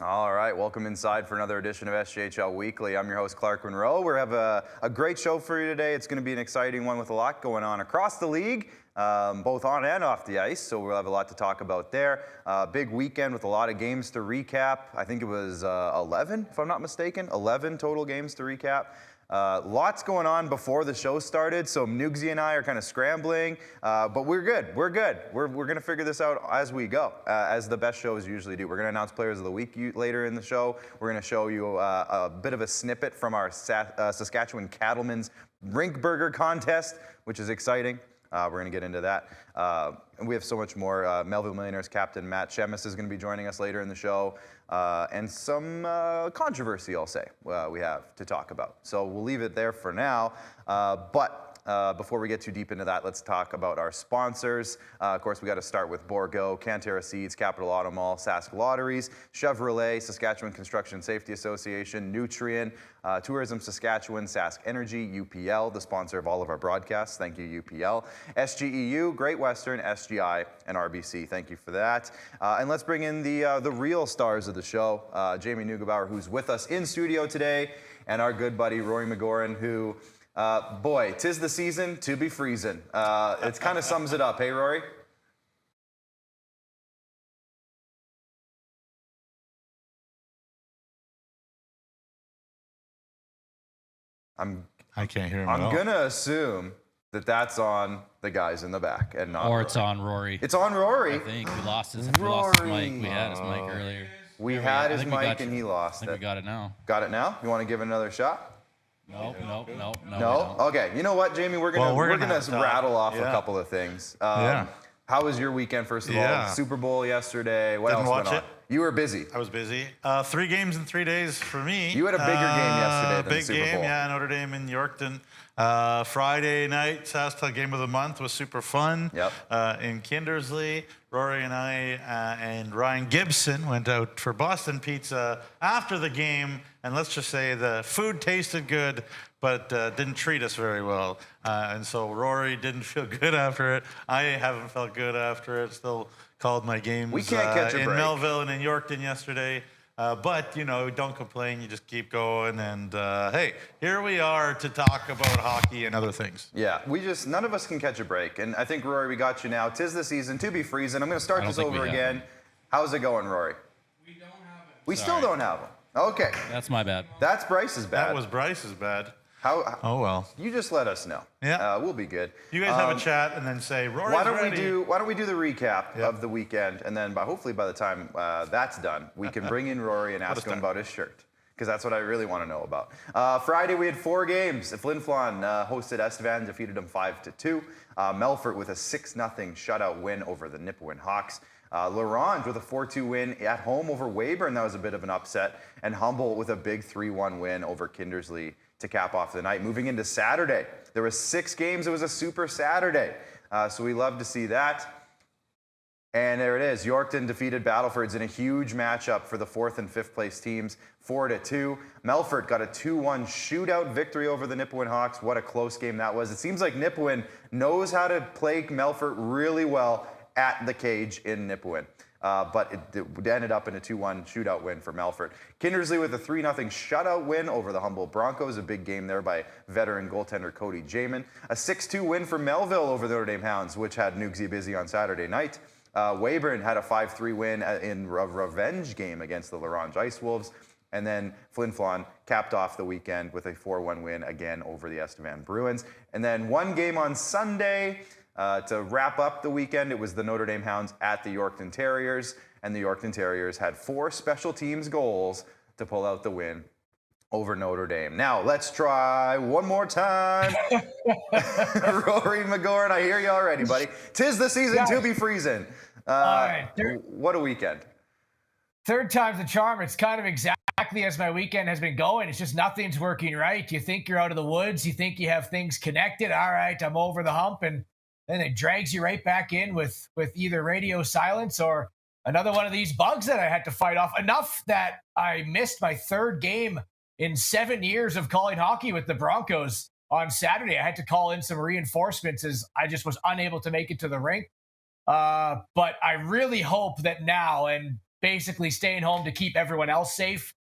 All right, welcome inside for another edition of SJHL Weekly. I'm your host, Clark Munroe. We have a great show for you today. It's going to be an exciting one with a lot going on across the league, both on and off the ice, so we'll have a lot to talk about there. Big weekend with a lot of games to recap. I think it was 11, if I'm not mistaken, 11 total games to recap. Lots going on before the show started, so Nugsy and I are kind of scrambling, but we're good. We're going to figure this out as we go, as the best shows usually do. We're going to announce Players of the Week later in the show. We're going to show you a bit of a snippet from our Saskatchewan Cattleman's Rink Burger contest, which is exciting. We're going to get into that. And we have so much more. Melville Millionaires captain Matt Kjemhus is going to be joining us later in the show. And some controversy, I'll say, we have to talk about. So we'll leave it there for now. But before we get too deep into that, let's talk about our sponsors. Of course, we got to start with Borgo, Cantera Seeds, Capital Auto Mall, Sask Lotteries, Chevrolet, Saskatchewan Construction Safety Association, Nutrien, Tourism Saskatchewan, Sask Energy, UPL, the sponsor of all of our broadcasts. Thank you, UPL. SGEU, Great Western, SGI, and RBC. Thank you for that. And let's bring in the real stars of the show, Jamie Neugebauer, who's with us in studio today, and our good buddy Rory McGouran, who... boy, 'tis the season to be freezing. It kind of sums it up. Hey, Rory? I can't hear him I'm at all. going to assume that that's on the guys in the back and not Or Rory. it's on Rory. It's on Rory. I think we lost his mic. We had his mic earlier. We had his mic and he lost I think we got it now. Got it now? You want to give it another shot? No. No? Okay. You know what, Jamie? We're gonna rattle off a couple of things. How was your weekend, first of all? Super Bowl yesterday. What Didn't else went watch on? it. You were busy. I was busy. 3 games in 3 days for me. You had a bigger game yesterday than the Super Big game, Bowl. yeah, Notre Dame in Yorkton. Friday night, SJHL Game of the Month was super fun. Yep. In Kindersley, Rory and I and Ryan Gibson went out for Boston Pizza after the game, and let's just say the food tasted good, but didn't treat us very well. And so Rory didn't feel good after it. I haven't felt good after it. Still called my games We can't catch a in break. Melville and in Yorkton yesterday. But, you know, don't complain. You just keep going. And, hey, here we are to talk about hockey and other things. Yeah, none of us can catch a break. And I think, Rory, we got you now. 'Tis the season to be freezing. I'm going to start this over again. How's it going, Rory? We don't have it. We still don't have them. Okay. That's my bad. That's Bryce's bad. That was Bryce's bad. Oh, well. You just let us know. Yeah. We'll be good. You guys have a chat and then say, Rory's Why don't we do the recap of the weekend, and then hopefully by the time that's done, we can bring in Rory and ask him about his shirt, because that's what I really want to know about. Friday we had 4 games. Flin Flon hosted Estevan, defeated them 5-2. Melfort with a 6-0 shutout win over the Nipawin Hawks. Laurent with a 4-2 win at home over Weyburn. That was a bit of an upset. And Humboldt with a big 3-1 win over Kindersley to cap off the night. Moving into Saturday, there was 6 games. It was a super Saturday. So we love to see that. And there it is. Yorkton defeated Battlefords in a huge matchup for the 4th and 5th place teams, 4-2. Melfort got a 2-1 shootout victory over the Nipawin Hawks. What a close game that was. It seems like Nipawin knows how to play Melfort really well at the cage in Nipawin. But it ended up in a 2-1 shootout win for Melfort. Kindersley with a 3-0 shutout win over the Humboldt Broncos. A big game there by veteran goaltender Cody Jamin. A 6-2 win for Melville over the Notre Dame Hounds, which had Nugsy busy on Saturday night. Weyburn had a 5-3 win in a revenge game against the Laurent Ice Wolves. And then Flin Flon capped off the weekend with a 4-1 win again over the Estevan Bruins. And then one game on Sunday to wrap up the weekend. It was the Notre Dame Hounds at the Yorkton Terriers. And the Yorkton Terriers had 4 special teams goals to pull out the win over Notre Dame. Now, let's try one more time. Rory McGouran, I hear you already, buddy. 'Tis the season to be freezing. All right. What a weekend. Third time's the charm. It's kind of exactly as my weekend has been going. It's just nothing's working right. You think you're out of the woods. You think you have things connected. All right, I'm over the hump. And then it drags you right back in with either radio silence or another one of these bugs that I had to fight off. Enough that I missed my 3rd game in 7 years of calling hockey with the Broncos on Saturday. I had to call in some reinforcements as I just was unable to make it to the rink. But I really hope that now, and basically staying home to keep everyone else safe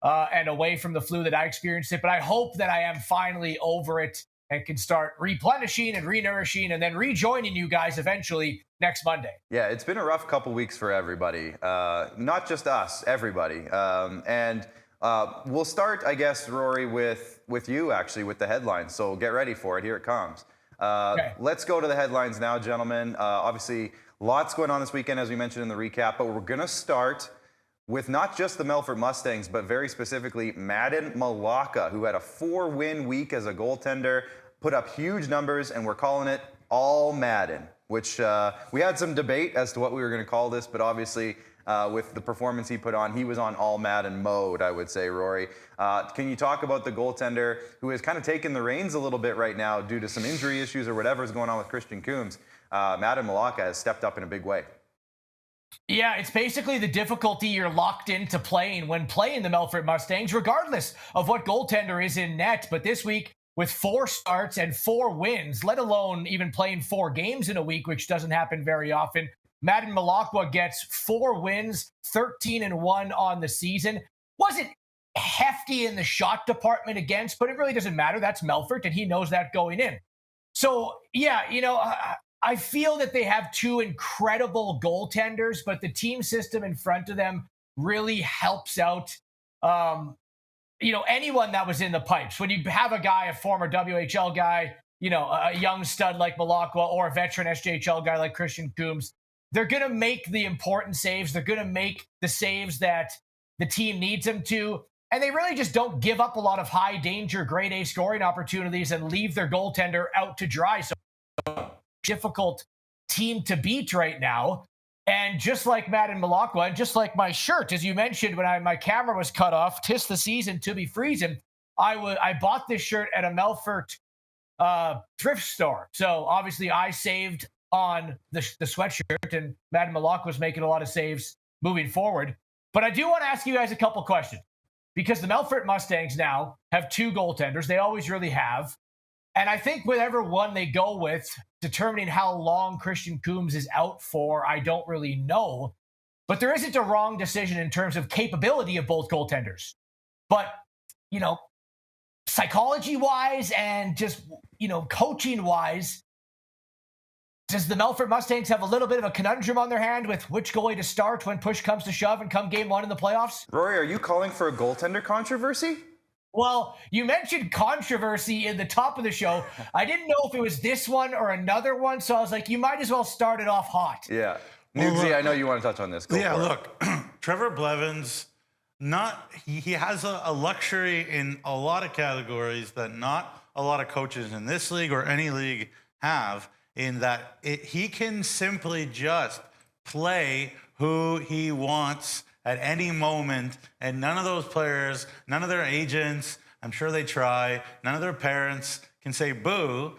and away from the flu that I experienced it. But I hope that I am finally over it and can start replenishing and renourishing and then rejoining you guys eventually next Monday. Yeah, it's been a rough couple weeks for everybody. Not just us, everybody. We'll start, I guess, Rory, with you, actually, with the headlines. So get ready for it. Here it comes. Okay. Let's go to the headlines now, gentlemen. Obviously, lots going on this weekend, as we mentioned in the recap, but we're going to start with not just the Melfort Mustangs, but very specifically Madden Malacca, who had a 4-win week as a goaltender, put up huge numbers, and we're calling it all Madden, which we had some debate as to what we were going to call this, but obviously with the performance he put on, he was on all Madden mode, I would say, Rory. Can you talk about the goaltender who has kind of taken the reins a little bit right now due to some injury issues or whatever is going on with Christian Coombs? Madden Malacca has stepped up in a big way. Yeah, it's basically the difficulty you're locked into playing when playing the Melfort Mustangs, regardless of what goaltender is in net. But this week, with 4 starts and 4 wins, let alone even playing 4 games in a week, which doesn't happen very often, Madden Malacca gets 4 wins, 13-1 on the season. Wasn't hefty in the shot department against, but it really doesn't matter. That's Melfort, and he knows that going in. So, yeah, I feel that they have 2 incredible goaltenders, but the team system in front of them really helps out, anyone that was in the pipes. When you have a guy, a former WHL guy, a young stud like Malacca or a veteran SJHL guy like Christian Coombs, they're going to make the important saves. They're going to make the saves that the team needs them to. And they really just don't give up a lot of high danger, grade A scoring opportunities and leave their goaltender out to dry. So difficult team to beat right now. And just like Madden Malacca, and just like my shirt, as you mentioned, when my camera was cut off, 'tis the season to be freezing. I bought this shirt at a Melfort thrift store. So obviously I saved on the sweatshirt, and Madden Malacca was making a lot of saves moving forward. But I do want to ask you guys a couple questions, because the Melfort Mustangs now have 2 goaltenders. They always really have. And I think whatever one they go with, determining how long Christian Coombs is out for, I don't really know. But there isn't a wrong decision in terms of capability of both goaltenders. But, psychology-wise and just, coaching-wise, does the Melfort Mustangs have a little bit of a conundrum on their hand with which goalie to start when push comes to shove and come game 1 in the playoffs? Rory, are you calling for a goaltender controversy? Well, you mentioned controversy in the top of the show. I didn't know if it was this one or another one, so I was like, you might as well start it off hot. Yeah. Nugsy, I know you want to touch on this. Go for it. Look, Trevor Blevins, he has a luxury in a lot of categories that not a lot of coaches in this league or any league have, in that he can simply just play who he wants at any moment, and none of those players, none of their agents, I'm sure they try, none of their parents can say boo,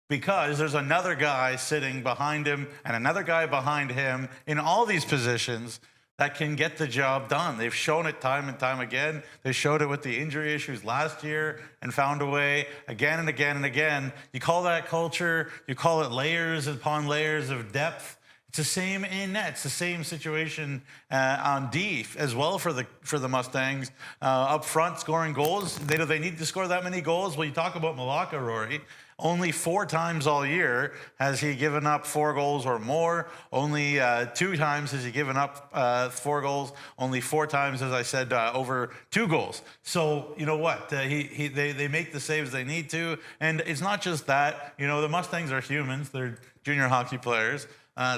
because there's another guy sitting behind him and another guy behind him in all these positions that can get the job done. They've shown it time and time again. They showed it with the injury issues last year and found a way again and again and again. You call that culture, you call it layers upon layers of depth. It's the same in net. It's the same situation on D as well for the Mustangs. Up front, scoring goals. Do they need to score that many goals? Well, you talk about Malacca, Rory. Only 4 times all year has he given up 4 goals or more. Only 2 times has he given up 4 goals. Only 4 times, as I said, over 2 goals. So you know what? They make the saves they need to. And it's not just that. The Mustangs are humans. They're junior hockey players.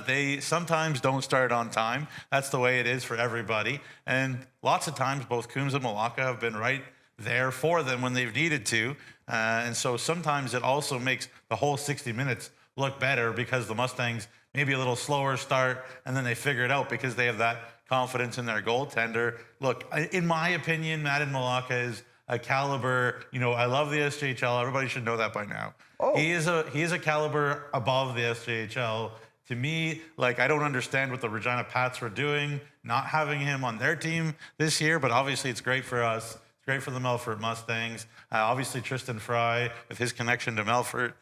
They sometimes don't start on time. That's the way it is for everybody. And lots of times, both Coombs and Malacca have been right there for them when they've needed to. And so sometimes it also makes the whole 60 minutes look better, because the Mustangs maybe a little slower start, and then they figure it out because they have that confidence in their goaltender. Look, in my opinion, Madden Malacca is a caliber. I love the SJHL. Everybody should know that by now. Oh. He is a caliber above the SJHL. To me, I don't understand what the Regina Pats were doing, not having him on their team this year, but obviously it's great for us. It's great for the Melfort Mustangs. Obviously, Tristan Fry, with his connection to Melfort,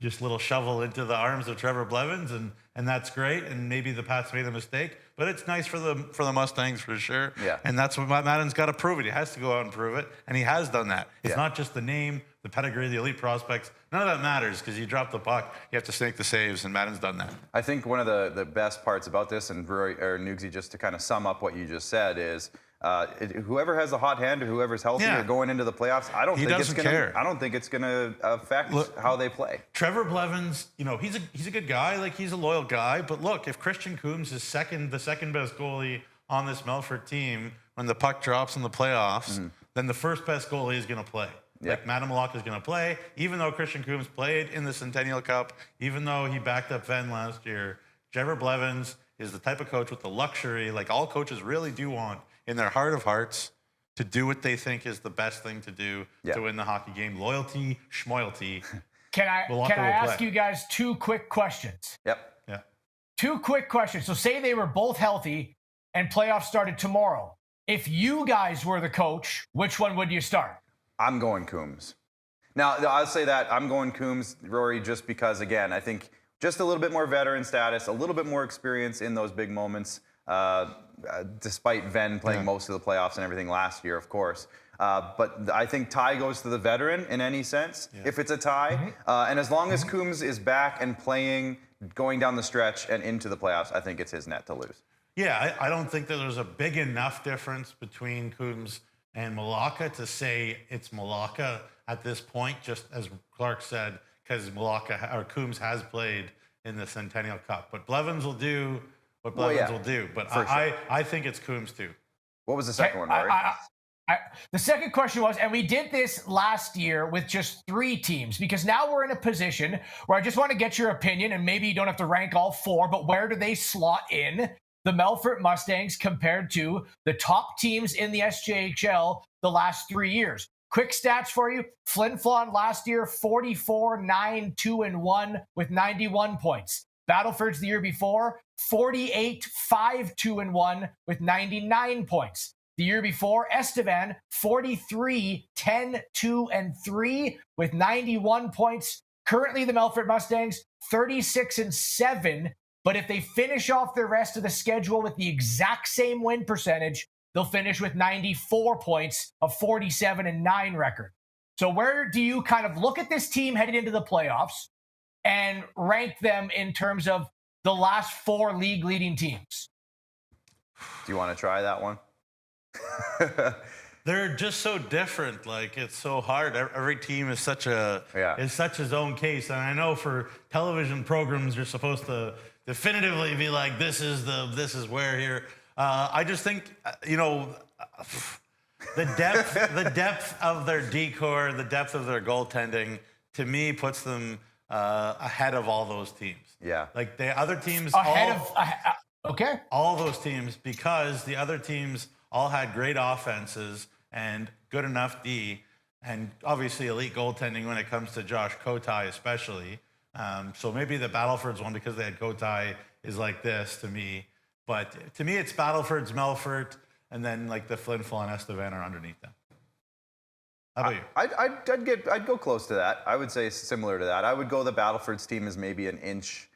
just little shovel into the arms of Trevor Blevins, and that's great. And maybe the Pats made a mistake, but it's nice for the Mustangs for sure. Yeah. And that's what Madden's got to prove it. He has to go out and prove it, and he has done that. It's not just the name, the pedigree, the elite prospects. None of that matters because you drop the puck, you have to snake the saves, and Madden's done that. I think one of the best parts about this, and Rory, or Nugsy, just to kind of sum up what you just said, is whoever has a hot hand or whoever's healthy or going into the playoffs, I don't think it's gonna affect how they play. Trevor Blevins, he's a good guy, like he's a loyal guy. But look, if Christian Coombs is the second best goalie on this Melfort team when the puck drops in the playoffs, then the first best goalie is gonna play. Like Madden Malacca is going to play, even though Christian Coombs played in the Centennial Cup, even though he backed up Venn last year. Trevor Blevins is the type of coach with the luxury, like all coaches really do want in their heart of hearts, to do what they think is the best thing to do to win the hockey game. Loyalty, schmoyalty. Can I ask you guys 2 quick questions? Yep. Yeah. 2 quick questions. So say they were both healthy and playoffs started tomorrow. If you guys were the coach, which one would you start? I'm going Coombs. Now, I'll say that I'm going Coombs, Rory, just because, again, I think just a little bit more veteran status, a little bit more experience in those big moments, despite Venn playing most of the playoffs and everything last year, of course. But I think tie goes to the veteran in any sense, if it's a tie. And as long as Coombs is back and playing, going down the stretch and into the playoffs, I think it's his net to lose. Yeah, I don't think that there's a big enough difference between Coombs and Malacca to say it's Malacca at this point, just as Clark said, because Coombs has played in the Centennial Cup. But Blevins will do what Blevins will do. But I think it's Coombs too. What was the second one, Rory? The second question was, and we did this last year with just 3 teams, because now we're in a position where I just want to get your opinion, and maybe you don't have to rank all 4, but where do they slot in the Melfort Mustangs compared to the top teams in the SJHL the last 3 years? Quick stats for you. Flin Flon last year, 44-9-2-1 with 91 points. Battleford's the year before, 48-5-2-1 with 99 points. The year before, Estevan, 43-10-2-3 with 91 points. Currently, the Melfort Mustangs, 36-7. But if they finish off the rest of the schedule with the exact same win percentage, they'll finish with 94 points, a 47-9 record. So where do you kind of look at this team headed into the playoffs and rank them in terms of the last 4 league leading teams? Do you want to try that one? They're just so different. Like, it's so hard. Every team is such its own case. And I know for television programs, you're supposed to definitively be like, this is where here. I just think, the depth of their decor, the depth of their goaltending, to me, puts them ahead of all those teams. Yeah. Like the other teams, all those teams, because the other teams all had great offenses and good enough D, and obviously elite goaltending when it comes to Josh Kotai especially. So maybe the Battleford's one, because they had Kotai, is like this to me. But to me, it's Battleford's, Melfort, and then like the Flin Flon and Estevan are underneath them. How about you? I'd go close to that. I would say similar to that. I would go the Battleford's team is maybe an inch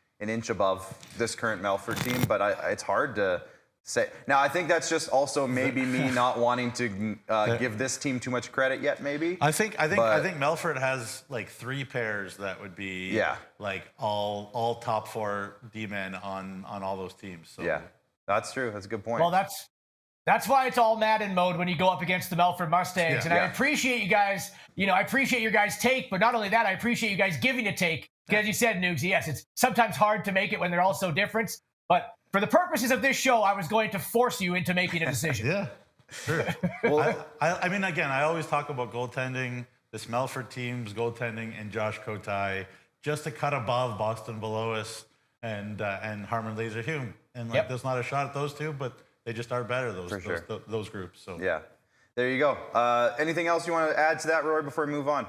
above this current Melfort team, but it's hard to say. Now, I think that's just also maybe me not wanting to give this team too much credit yet. Maybe. I think Melfort has like 3 pairs that would be like all top 4 D-men on all those teams. So. Yeah, that's true. That's a good point. Well, that's why it's all Madden mode when you go up against the Melfort Mustangs. And I appreciate you guys. I appreciate your guys' take, but not only that, I appreciate you guys giving a take. Because as you said, Nugsy, yes, it's sometimes hard to make it when they're all so different. But for the purposes of this show, I was going to force you into making a decision. Yeah, sure. Well, I mean, again, I always talk about goaltending, this Melfort team's goaltending, and Josh Kotai, just a cut above Boston below us and Harmon Laser Hume. And there's not a shot at those two, but they just are better, those groups. So yeah, there you go. Anything else you want to add to that, Roy, before we move on?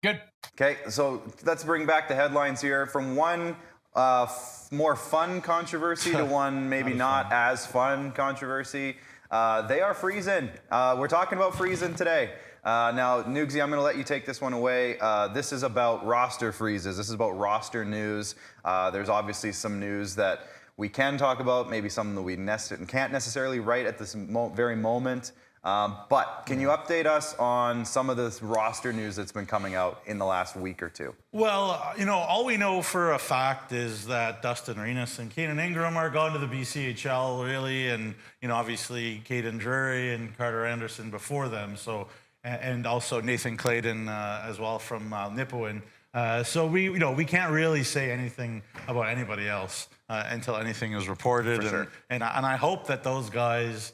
Good. Okay, so let's bring back the headlines here from one more fun controversy to one maybe not as fun controversy. They are freezing. We're talking about freezing today. Now, Nugsy, I'm going to let you take this one away. This is about roster freezes. This is about roster news. There's obviously some news that we can talk about, maybe some that we can't necessarily write at this very moment. But can you update us on some of this roster news that's been coming out in the last week or two? Well, all we know for a fact is that Dustin Renas and Keenan Ingram are gone to the BCHL, really, and obviously Caden Drury and Carter Anderson before them. So, and also Nathan Clayton as well from Nipawin. So we can't really say anything about anybody else until anything is reported. For sure. And I hope that those guys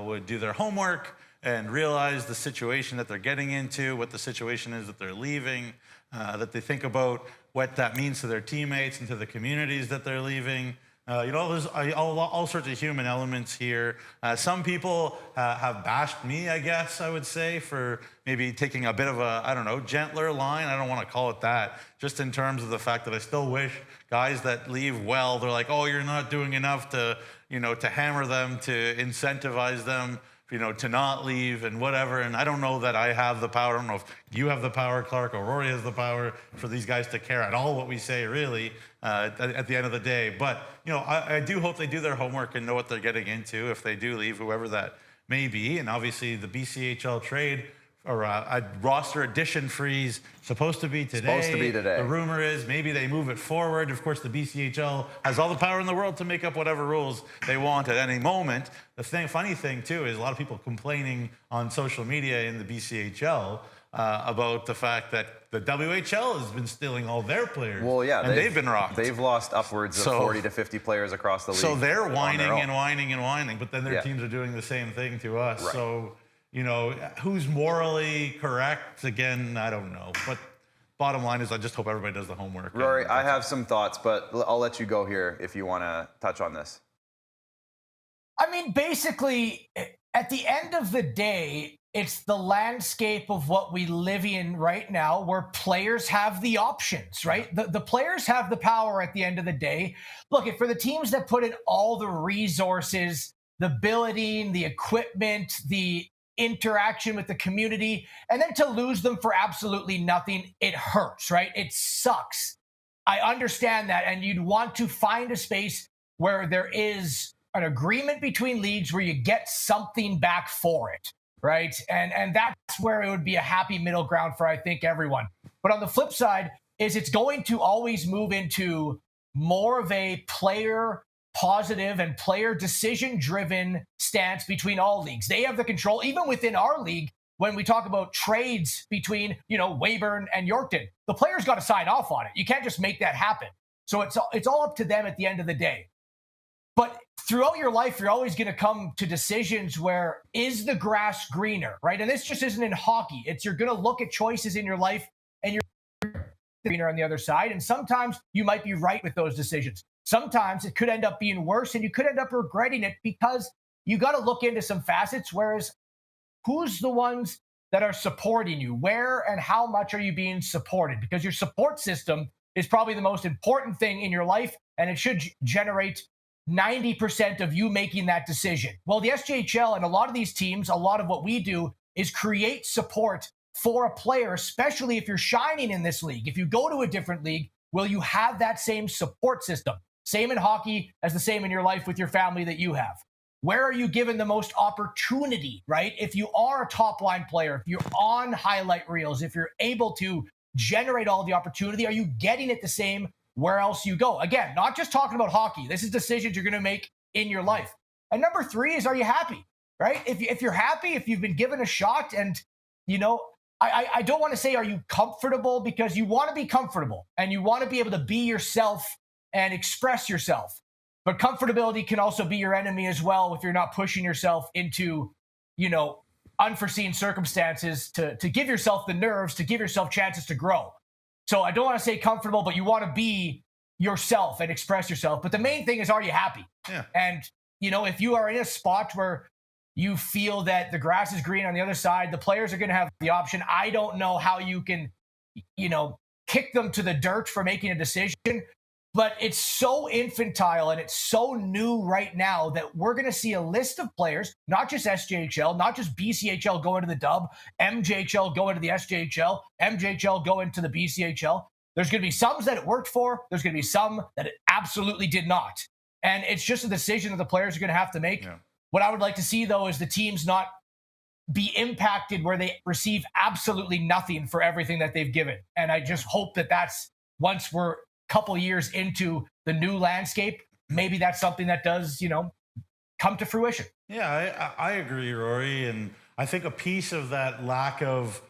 would do their homework and realize the situation that they're getting into, what the situation is that they're leaving, that they think about what that means to their teammates and to the communities that they're leaving. There's all sorts of human elements here. Some people have bashed me, I guess I would say, for maybe taking a bit of a, gentler line. I don't want to call it that, just in terms of the fact that I still wish guys that leave well, they're like, oh, you're not doing enough to hammer them, to incentivize them, to not leave and whatever. And I don't know that I have the power. I don't know if you have the power, Clark, or Rory has the power for these guys to care at all what we say, really, at the end of the day. But, I do hope they do their homework and know what they're getting into if they do leave, whoever that may be. And obviously the BCHL trade or a roster addition freeze supposed to be today. Supposed to be today. The rumor is maybe they move it forward. Of course, the BCHL has all the power in the world to make up whatever rules they want at any moment. The funny thing, too, is a lot of people complaining on social media in the BCHL about the fact that the WHL has been stealing all their players. Well, yeah. And they've been rocked. They've lost upwards of 40 to 50 players across the league. So they're whining and whining, but then their teams are doing the same thing to us. Right. So, who's morally correct? Again, I don't know. But bottom line is I just hope everybody does the homework. Rory, I have some thoughts, but I'll let you go here if you want to touch on this. I mean, basically, at the end of the day, it's the landscape of what we live in right now where players have the options, right? The players have the power at the end of the day. Look, for the teams that put in all the resources, the building, the equipment, the interaction with the community, and then to lose them for absolutely nothing, it hurts, right? It sucks. I understand that. And you'd want to find a space where there is an agreement between leagues where you get something back for it, right? And that's where it would be a happy middle ground for, I think, everyone. But on the flip side is it's going to always move into more of a player positive and player decision-driven stance between all leagues. They have the control, even within our league, when we talk about trades between, Weyburn and Yorkton. The players got to sign off on it. You can't just make that happen. So it's all up to them at the end of the day. But throughout your life, you're always going to come to decisions where is the grass greener, right? And this just isn't in hockey. You're going to look at choices in your life and you're greener on the other side. And sometimes you might be right with those decisions. Sometimes it could end up being worse and you could end up regretting it because you got to look into some facets. Whereas who's the ones that are supporting you? Where and how much are you being supported? Because your support system is probably the most important thing in your life, and it should generate 90% of you making that decision. Well, the SJHL and a lot of these teams, a lot of what we do is create support for a player, especially if you're shining in this league. If you go to a different league, will you have that same support system? Same in hockey as the same in your life with your family that you have. Where are you given the most opportunity, right? If you are a top line player, if you're on highlight reels, if you're able to generate all the opportunity, are you getting it the same where else you go? Again, not just talking about hockey. This is decisions you're going to make in your life. And number 3 is, are you happy, right? If you're happy, if you've been given a shot and, I don't want to say, are you comfortable? Because you want to be comfortable and you want to be able to be yourself and express yourself. But comfortability can also be your enemy as well if you're not pushing yourself into, unforeseen circumstances to give yourself the nerves, to give yourself chances to grow. So I don't want to say comfortable, but you want to be yourself and express yourself. But the main thing is, are you happy? Yeah. And, if you are in a spot where you feel that the grass is green on the other side, the players are going to have the option. I don't know how you can, kick them to the dirt for making a decision. But it's so infantile and it's so new right now that we're going to see a list of players, not just SJHL, not just BCHL go into the dub, MJHL go into the SJHL, MJHL go into the BCHL. There's going to be some that it worked for. There's going to be some that it absolutely did not. And it's just a decision that the players are going to have to make. Yeah. What I would like to see, though, is the teams not be impacted where they receive absolutely nothing for everything that they've given. And I just hope that that's once we're couple years into the new landscape, maybe that's something that does, come to fruition. Yeah, I agree, Rory. And I think a piece of that lack of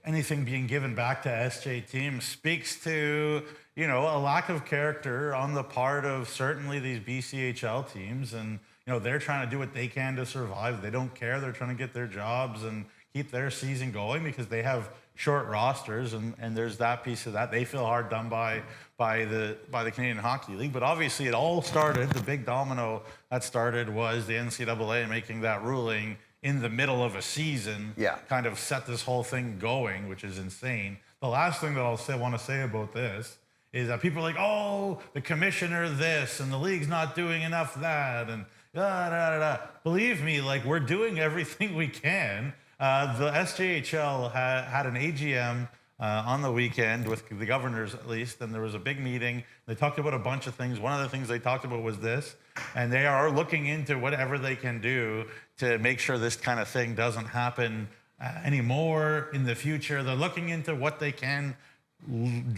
anything being given back to SJ teams speaks to, a lack of character on the part of certainly these BCHL teams. And, they're trying to do what they can to survive. They don't care. They're trying to get their jobs and keep their season going because they have short rosters, and there's that piece of that. They feel hard done by the Canadian Hockey League. But obviously it all started, the big domino that started was the NCAA making that ruling in the middle of a season. Yeah. Kind of set this whole thing going, which is insane. The last thing that I'll want to say about this is that people are like, oh, the commissioner this and the league's not doing enough that and da da da da. Believe me, we're doing everything we can. The SJHL had an AGM on the weekend with the governors, at least, and there was a big meeting. They talked about a bunch of things. One of the things they talked about was this, and they are looking into whatever they can do to make sure this kind of thing doesn't happen anymore in the future. They're looking into what they can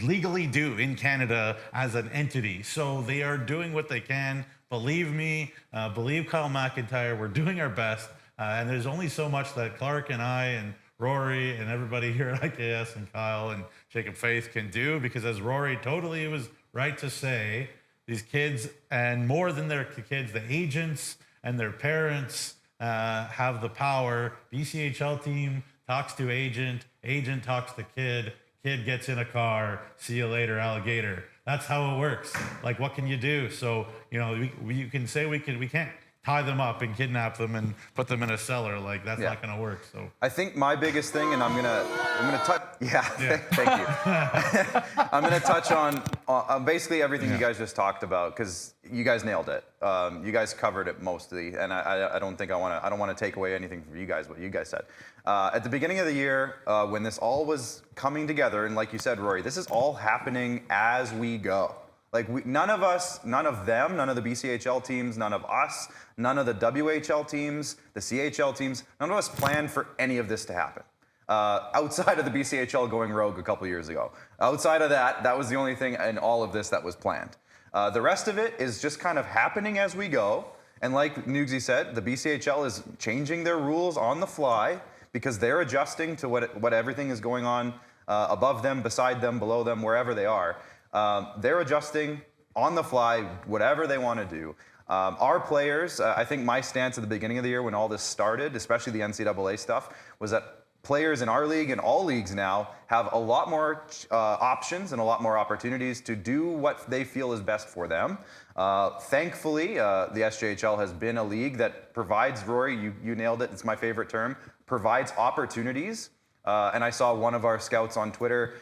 legally do in Canada as an entity. So they are doing what they can. Believe me, believe Kyle McIntyre, we're doing our best. And there's only so much that Clark and I and Rory and everybody here at IKS and Kyle and Jacob Faith can do, because as Rory totally was right to say, these kids, and more than their kids, the agents and their parents have the power. BCHL team talks to agent, agent talks to kid gets in a car, see you later, alligator. That's how it works. What can you do? So, you can say we can't tie them up and kidnap them and put them in a cellar. That's not going to work. So I think my biggest thing, and I'm gonna touch. Yeah. Thank you. I'm gonna touch on basically everything you guys just talked about, because you guys nailed it. You guys covered it mostly, and I don't want to take away anything from you guys what you guys said. At the beginning of the year, when this all was coming together, and like you said, Rory, this is all happening as we go. None of us, none of them, none of the BCHL teams, none of us, none of the WHL teams, the CHL teams, none of us planned for any of this to happen. Outside of the BCHL going rogue a couple years ago. Outside of that, that was the only thing in all of this that was planned. The rest of it is just kind of happening as we go. And like Nugsy said, the BCHL is changing their rules on the fly because they're adjusting to what everything is going on above them, beside them, below them, wherever they are. They're adjusting on the fly, whatever they want to do. Our players, I think my stance at the beginning of the year when all this started, especially the NCAA stuff, was that players in our league and all leagues now have a lot more options and a lot more opportunities to do what they feel is best for them. Thankfully, the SJHL has been a league that provides, Rory, you nailed it, it's my favorite term, provides opportunities. And I saw one of our scouts on Twitter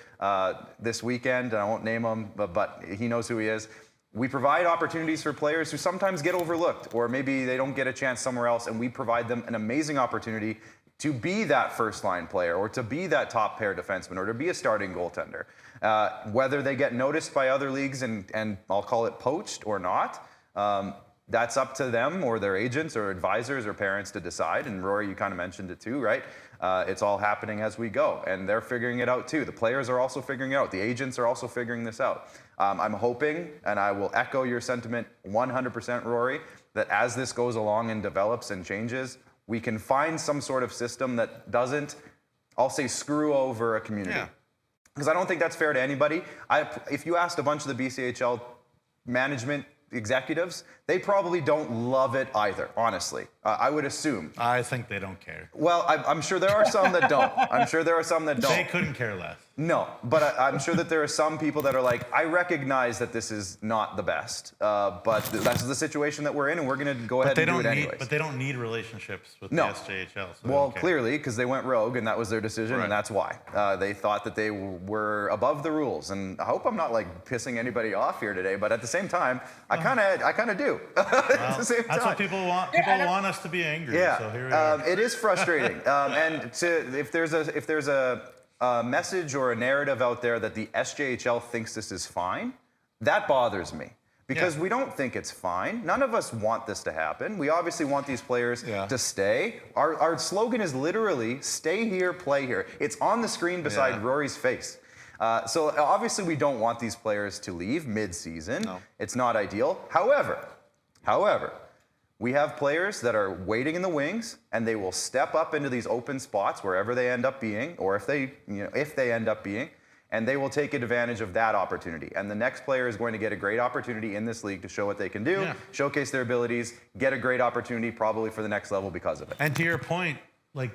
this weekend, and I won't name him, but he knows who he is. We provide opportunities for players who sometimes get overlooked, or maybe they don't get a chance somewhere else, and we provide them an amazing opportunity to be that first-line player, or to be that top-pair defenseman, or to be a starting goaltender. Whether they get noticed by other leagues and I'll call it poached or not, that's up to them or their agents or advisors or parents to decide. And Rory, you kind of mentioned it too, right? It's all happening as we go, and they're figuring it out too. The players are also figuring it out. The agents are also figuring this out. I'm hoping, and I will echo your sentiment 100%, Rory, that as this goes along and develops and changes, we can find some sort of system that doesn't, I'll say, screw over a community. Because I don't think that's fair to anybody. If you asked a bunch of the BCHL management executives, they probably don't love it either, honestly. I would assume. I think they don't care. Well, I'm sure there are some that don't. I'm sure there are some that don't. They couldn't care less. No, but I'm sure that there are some people that are like, I recognize that this is not the best, but that's the situation that we're in, and we're going to go ahead and do it anyways. But they don't need relationships with No. the SJHL. So Well, clearly, because they went rogue, and that was their decision, Right. and that's why. They thought that they were above the rules, and I hope I'm not like pissing anybody off here today, but at the same time, I kind of do. At the same that's time. what people want. People want us to be angry. Yeah, So here we are. it is frustrating. And if there's a message or a narrative out there that the SJHL thinks this is fine, that bothers me. Because we don't think it's fine. None of us want this to happen. We obviously want these players to stay. Our slogan is literally, stay here, play here. It's on the screen beside Rory's face. So obviously we don't want these players to leave mid-season. No. It's not ideal. However, we have players that are waiting in the wings, and they will step up into these open spots wherever they end up being, or if they end up being, and they will take advantage of that opportunity. And the next player is going to get a great opportunity in this league to show what they can do, showcase their abilities, get a great opportunity probably for the next level because of it. And to your point, like,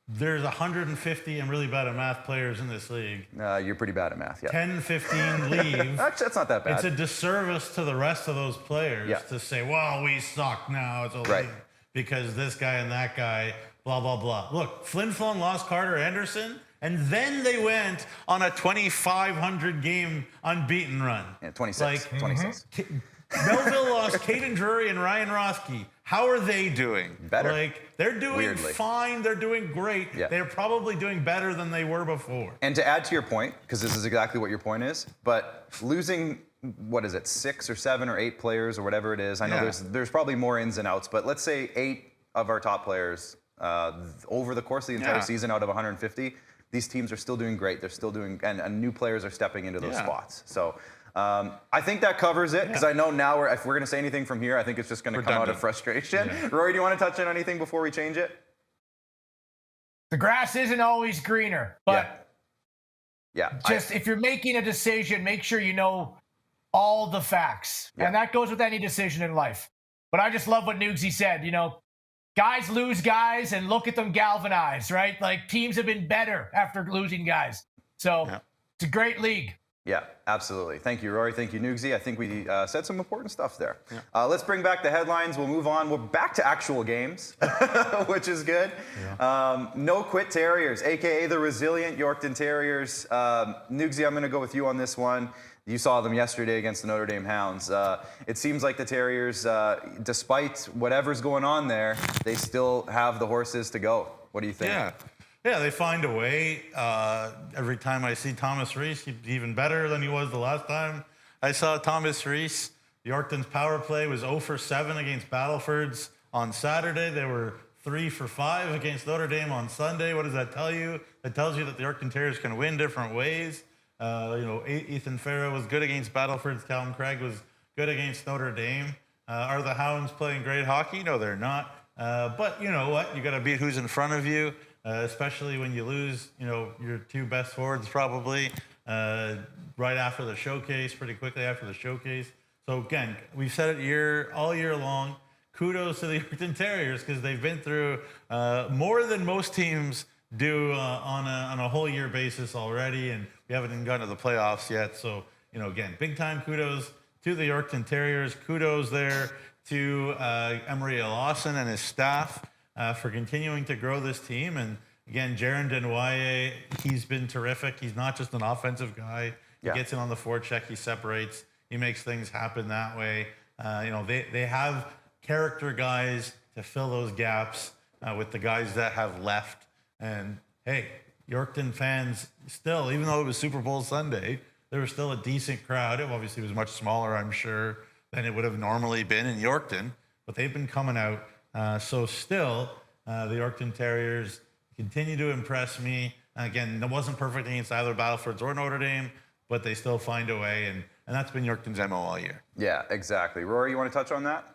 there's 150, I'm really bad at math, players in this league. You're pretty bad at math, yeah. 10, 15 leave. That's not that bad. It's a disservice to the rest of those players to say, well, we suck now. It's only because this guy and that guy, blah, blah, blah. Look, Flin Flon lost Carter Anderson, and then they went on a 2,500 game unbeaten run. Yeah, 26. 26. Melville lost Caden Drury and Ryan Rothke. How are they doing? Better. Like, they're doing Weirdly. fine. They're doing great. Yeah. They're probably doing better than they were before. And to add to your point, because this is exactly what your point is, but losing, 6 or 7 or 8 players or whatever it is, I know there's probably more ins and outs, but let's say 8 of our top players over the course of the entire season out of 150, these teams are still doing great. They're still doing, and new players are stepping into those spots. So I think that covers it, because I know now if we're going to say anything from here, I think it's just going to come out of frustration. Yeah. Rory, do you want to touch on anything before we change it? The grass isn't always greener, but if you're making a decision, make sure you know all the facts. Yeah. And that goes with any decision in life. But I just love what Nugsy said. Guys lose guys, and look at them galvanize, right? Like, teams have been better after losing guys. So it's a great league. Yeah, absolutely. Thank you, Rory. Thank you, Nugsy. I think we said some important stuff there. Yeah. Let's bring back the headlines. We'll move on. We're back to actual games, which is good. Yeah. No Quit Terriers, a.k.a. the resilient Yorkton Terriers. Nugsy, I'm going to go with you on this one. You saw them yesterday against the Notre Dame Hounds. It seems like the Terriers, despite whatever's going on there, they still have the horses to go. What do you think? Yeah, they find a way. Every time I see Thomas Rees, he's even better than he was the last time I saw Thomas Rees. Yorkton's power play was 0 for 7 against Battleford's on Saturday. They were 3 for 5 against Notre Dame on Sunday. What does that tell you? It tells you that the Yorkton Terriers can win different ways. Ethan Farrow was good against Battleford's. Callum Craig was good against Notre Dame. Are the Hounds playing great hockey? No, they're not. But you know what? You got to beat who's in front of you. Especially when you lose, your 2 best forwards probably right after the showcase, pretty quickly after the showcase. So again, we've said it all year long. Kudos to the Yorkton Terriers, because they've been through more than most teams do on a whole year basis already, and we haven't even gotten to the playoffs yet. So again, big time kudos to the Yorkton Terriers. Kudos there to Emery Lawson and his staff. For continuing to grow this team. And again, Jaron Denoye, he's been terrific. He's not just an offensive guy. He gets in on the forecheck, he separates, he makes things happen that way. They have character guys to fill those gaps with the guys that have left. And hey, Yorkton fans still, even though it was Super Bowl Sunday, there was still a decent crowd. It obviously was much smaller, I'm sure, than it would have normally been in Yorkton, but they've been coming out. So still, the Yorkton Terriers continue to impress me. Again, it wasn't perfect against either Battleford's or Notre Dame, but they still find a way, and that's been Yorkton's MO all year. Yeah, exactly. Rory, you want to touch on that?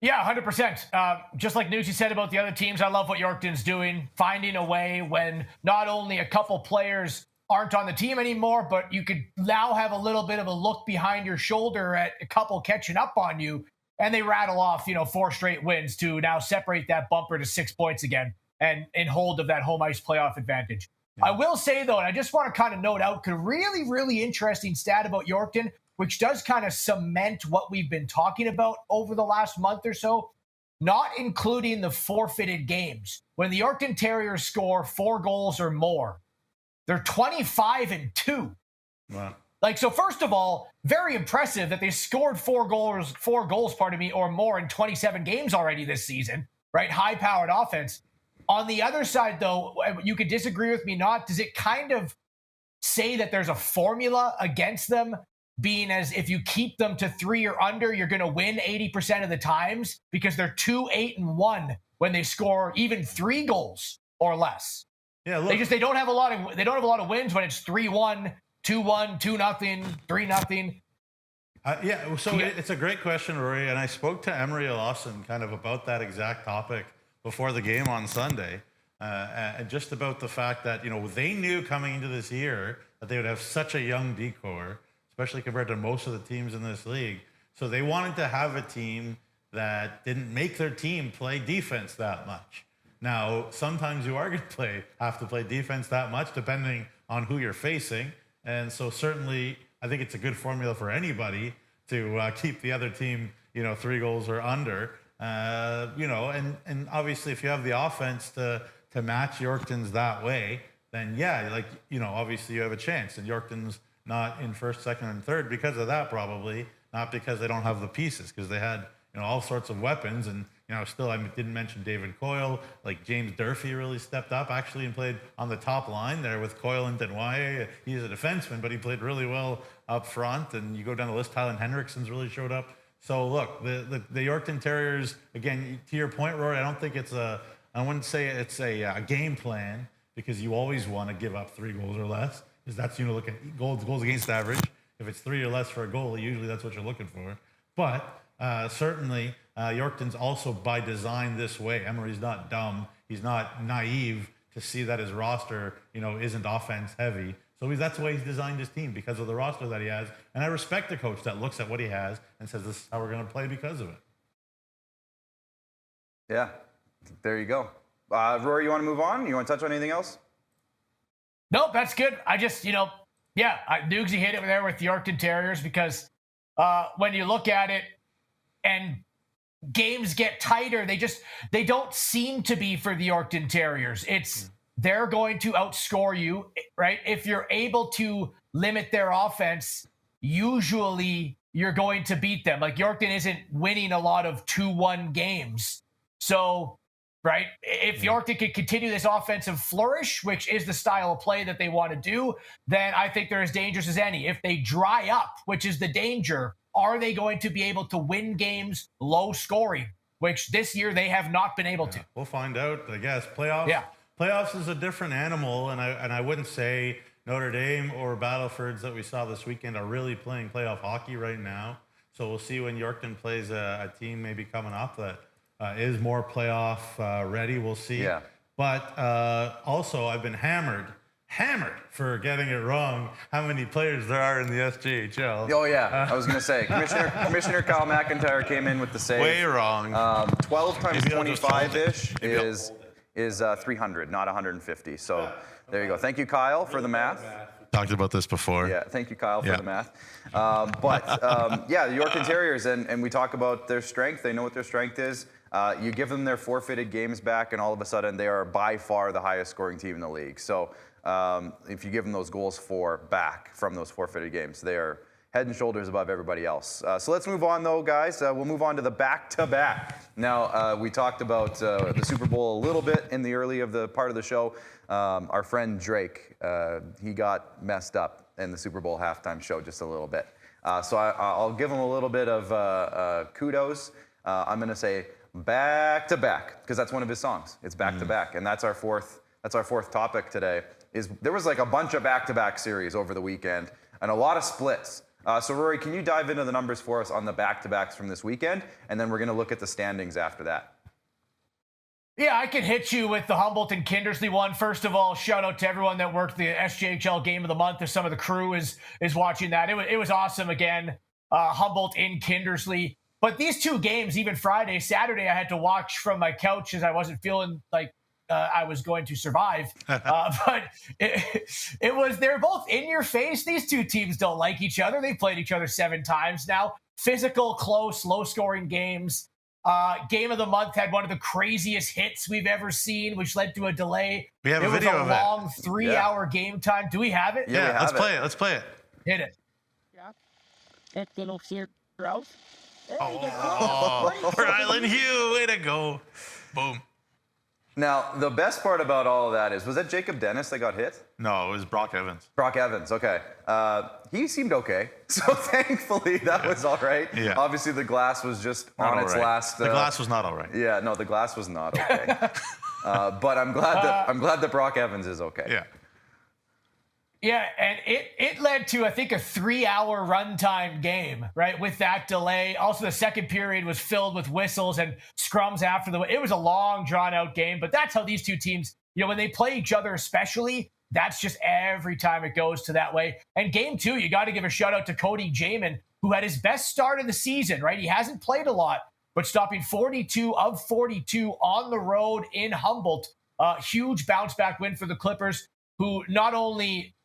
Yeah, 100%. Just like Nugsy said about the other teams, I love what Yorkton's doing, finding a way when not only a couple players aren't on the team anymore, but you could now have a little bit of a look behind your shoulder at a couple catching up on you, and they rattle off, 4 straight wins to now separate that bumper to 6 points again and in hold of that home ice playoff advantage. Yeah. I will say, though, and I just want to kind of note out a really, really interesting stat about Yorkton, which does kind of cement what we've been talking about over the last month or so, not including the forfeited games. When the Yorkton Terriers score 4 goals or more, they're 25-2. Wow. So first of all, very impressive that they scored 4 goals, or more in 27 games already this season, right? High-powered offense. On the other side, though, you could disagree with me not. Does it kind of say that there's a formula against them, being as if you keep them to 3 or under, you're going to win 80% of the times because they're 2-8-1 when they score even 3 goals or less? Yeah, look. They don't have a lot of wins when it's 3-1, 2-1, 2-0, 3-0. Yeah, so it's a great question, Rory, and I spoke to Emery Lawson kind of about that exact topic before the game on Sunday, and just about the fact that, they knew coming into this year that they would have such a young decor, especially compared to most of the teams in this league. So they wanted to have a team that didn't make their team play defense that much. Now, sometimes you are going to have to play defense that much, depending on who you're facing. And so certainly, I think it's a good formula for anybody to keep the other team, 3 goals or under. And obviously, if you have the offense to match Yorkton's that way, then yeah, obviously you have a chance. And Yorkton's not in first, second, and third because of that, probably not because they don't have the pieces, because they had all sorts of weapons. And still, I didn't mention David Coyle. James Durfee really stepped up actually and played on the top line there with Coyle and Denwye. He's a defenseman, but he played really well up front. And you go down the list, Tylen Henriksen's really showed up. So look, the Yorkton Terriers, again, to your point, Rory, I wouldn't say it's a game plan, because you always want to give up 3 goals or less, because that's, look at goals against average. If it's 3 or less for a goal, usually that's what you're looking for. But certainly, Yorkton's also by design this way. Emery's not dumb. He's not naive to see that his roster, isn't offense heavy. So that's the way he's designed his team, because of the roster that he has. And I respect the coach that looks at what he has and says, this is how we're going to play because of it. Yeah, there you go. Rory, you want to move on? You want to touch on anything else? Nope, that's good. I just, Nugsy hit it there with the Yorkton Terriers, because when you look at it and games get tighter, they don't seem to be for the Yorkton Terriers. They're going to outscore you, right? If you're able to limit their offense, usually you're going to beat them. Yorkton isn't winning a lot of 2-1 games. So, right, if Yorkton can continue this offensive flourish, which is the style of play that they want to do, then I think they're as dangerous as any. If they dry up, which is the danger, are they going to be able to win games low scoring, which this year they have not been able to? We'll find out, I guess. Playoffs is a different animal, and I wouldn't say Notre Dame or Battlefords that we saw this weekend are really playing playoff hockey right now. So we'll see when Yorkton plays a team maybe coming up that is more playoff ready. We'll see. Yeah. But also, I've been hammered for getting it wrong how many players there are in the SJHL. Oh, yeah. I was going to say, Commissioner Kyle McIntyre came in with the save. Way wrong. 12 times 25-ish is 300, not 150. So there you go. Thank you, Kyle, for the math. Talked about this before. Yeah, thank you, Kyle, for the math. The Yorkton Terriers, and we talk about their strength. They know what their strength is. You give them their forfeited games back, and all of a sudden they are by far the highest scoring team in the league. So if you give them those goals back from those forfeited games, they are head and shoulders above everybody else. So let's move on, though, guys. We'll move on to the back-to-back. Now, we talked about the Super Bowl a little bit in the early of the part of the show. Our friend Drake, he got messed up in the Super Bowl halftime show just a little bit. So I'll give him a little bit of kudos. I'm going to say back-to-back, because that's one of his songs. It's back-to-back, and that's our fourth topic today. There was a bunch of back-to-back series over the weekend and a lot of splits. So Rory, can you dive into the numbers for us on the back-to-backs from this weekend? And then we're going to look at the standings after that. Yeah, I can hit you with the Humboldt and Kindersley one. First of all, shout out to everyone that worked the SJHL Game of the Month. If some of the crew is watching that, it was awesome again. Humboldt in Kindersley. But these two games, even Friday, Saturday, I had to watch from my couch as I wasn't feeling like I was going to survive. But they're both in your face. These two teams don't like each other. They've played each other 7 times now. Physical, close, low-scoring games. Game of the Month had one of the craziest hits we've ever seen, which led to a delay. We have a video of it. It was a long 3-hour game time. Do we have it? Yeah, let's play it. Let's play it. Hit it. Rhode Island Hugh, way to go. Boom. Now, the best part about all of that was that Jacob Dennis that got hit? No, it was Brock Evans. Brock Evans, okay. He seemed okay. So thankfully, that was all right. Yeah. Obviously, the glass was just on its last... the glass was not all right. Yeah, no, the glass was not okay. But I'm glad that Brock Evans is okay. Yeah. Yeah, and it led to, I think, a 3-hour runtime game, right, with that delay. Also, the second period was filled with whistles and scrums after it was a long, drawn-out game, but that's how these two teams, when they play each other especially, that's just every time it goes to that way. And game 2, you got to give a shout-out to Cody Jamin, who had his best start of the season, right? He hasn't played a lot, but stopping 42 of 42 on the road in Humboldt. Huge bounce-back win for the Clippers, who not only,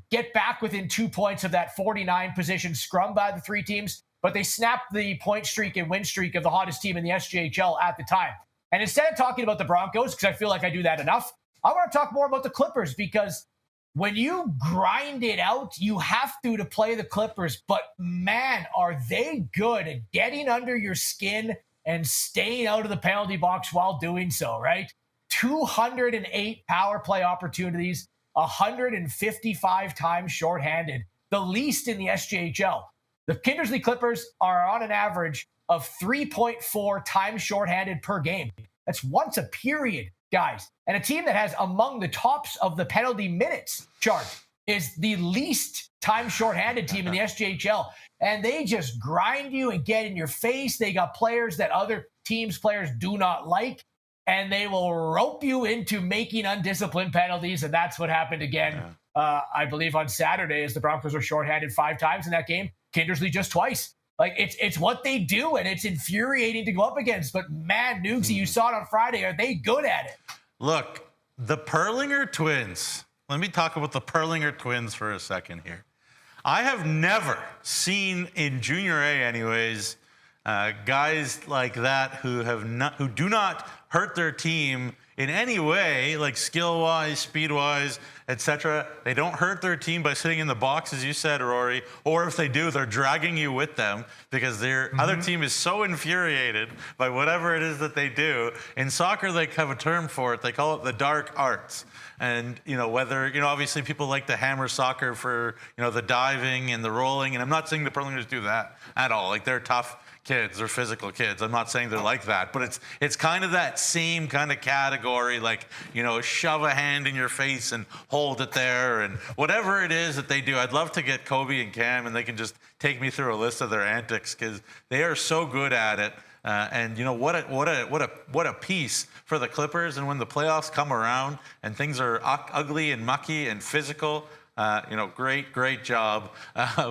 get back within 2 points of that 49 position scrum by the 3 teams, but they snapped the point streak and win streak of the hottest team in the SJHL at the time. And instead of talking about the Broncos, because I feel like I do that enough, I want to talk more about the Clippers, because when you grind it out, you have to play the Clippers. But man, are they good at getting under your skin and staying out of the penalty box while doing so, right? 208 power play opportunities, 155 times shorthanded, the least in the SJHL. The Kindersley Clippers are on an average of 3.4 times shorthanded per game. That's once a period, guys. And a team that has among the tops of the penalty minutes chart is the least time shorthanded team in the SJHL. And they just grind you and get in your face. They got players that other teams' players do not like, and they will rope you into making undisciplined penalties. And that's what happened again, I believe, on Saturday, as the Broncos were shorthanded 5 times in that game. Kindersley just twice. Like, it's what they do, and it's infuriating to go up against. But man, Nugsy, you saw it on Friday. Are they good at it? Look, the Perlinger twins. Let me talk about the Perlinger twins for a second here. I have never seen in junior A, anyways, guys like that who do not hurt their team in any way, like skill-wise, speed-wise, etc. They don't hurt their team by sitting in the box, as you said, Rory, or if they do, they're dragging you with them because their other team is so infuriated by whatever it is that they do. In soccer, they have a term for it. They call it the dark arts. And, obviously people like to hammer soccer for, the diving and the rolling. And I'm not saying the Perlingers do that at all. Like, they're tough kids, they're physical kids. I'm not saying they're like that, but it's kind of that same kind of category, like, shove a hand in your face and hold it there and whatever it is that they do. I'd love to get Kobe and Cam and they can just take me through a list of their antics because they are so good at it. And what a piece for the Clippers. And when the playoffs come around and things are ugly and mucky and physical, great job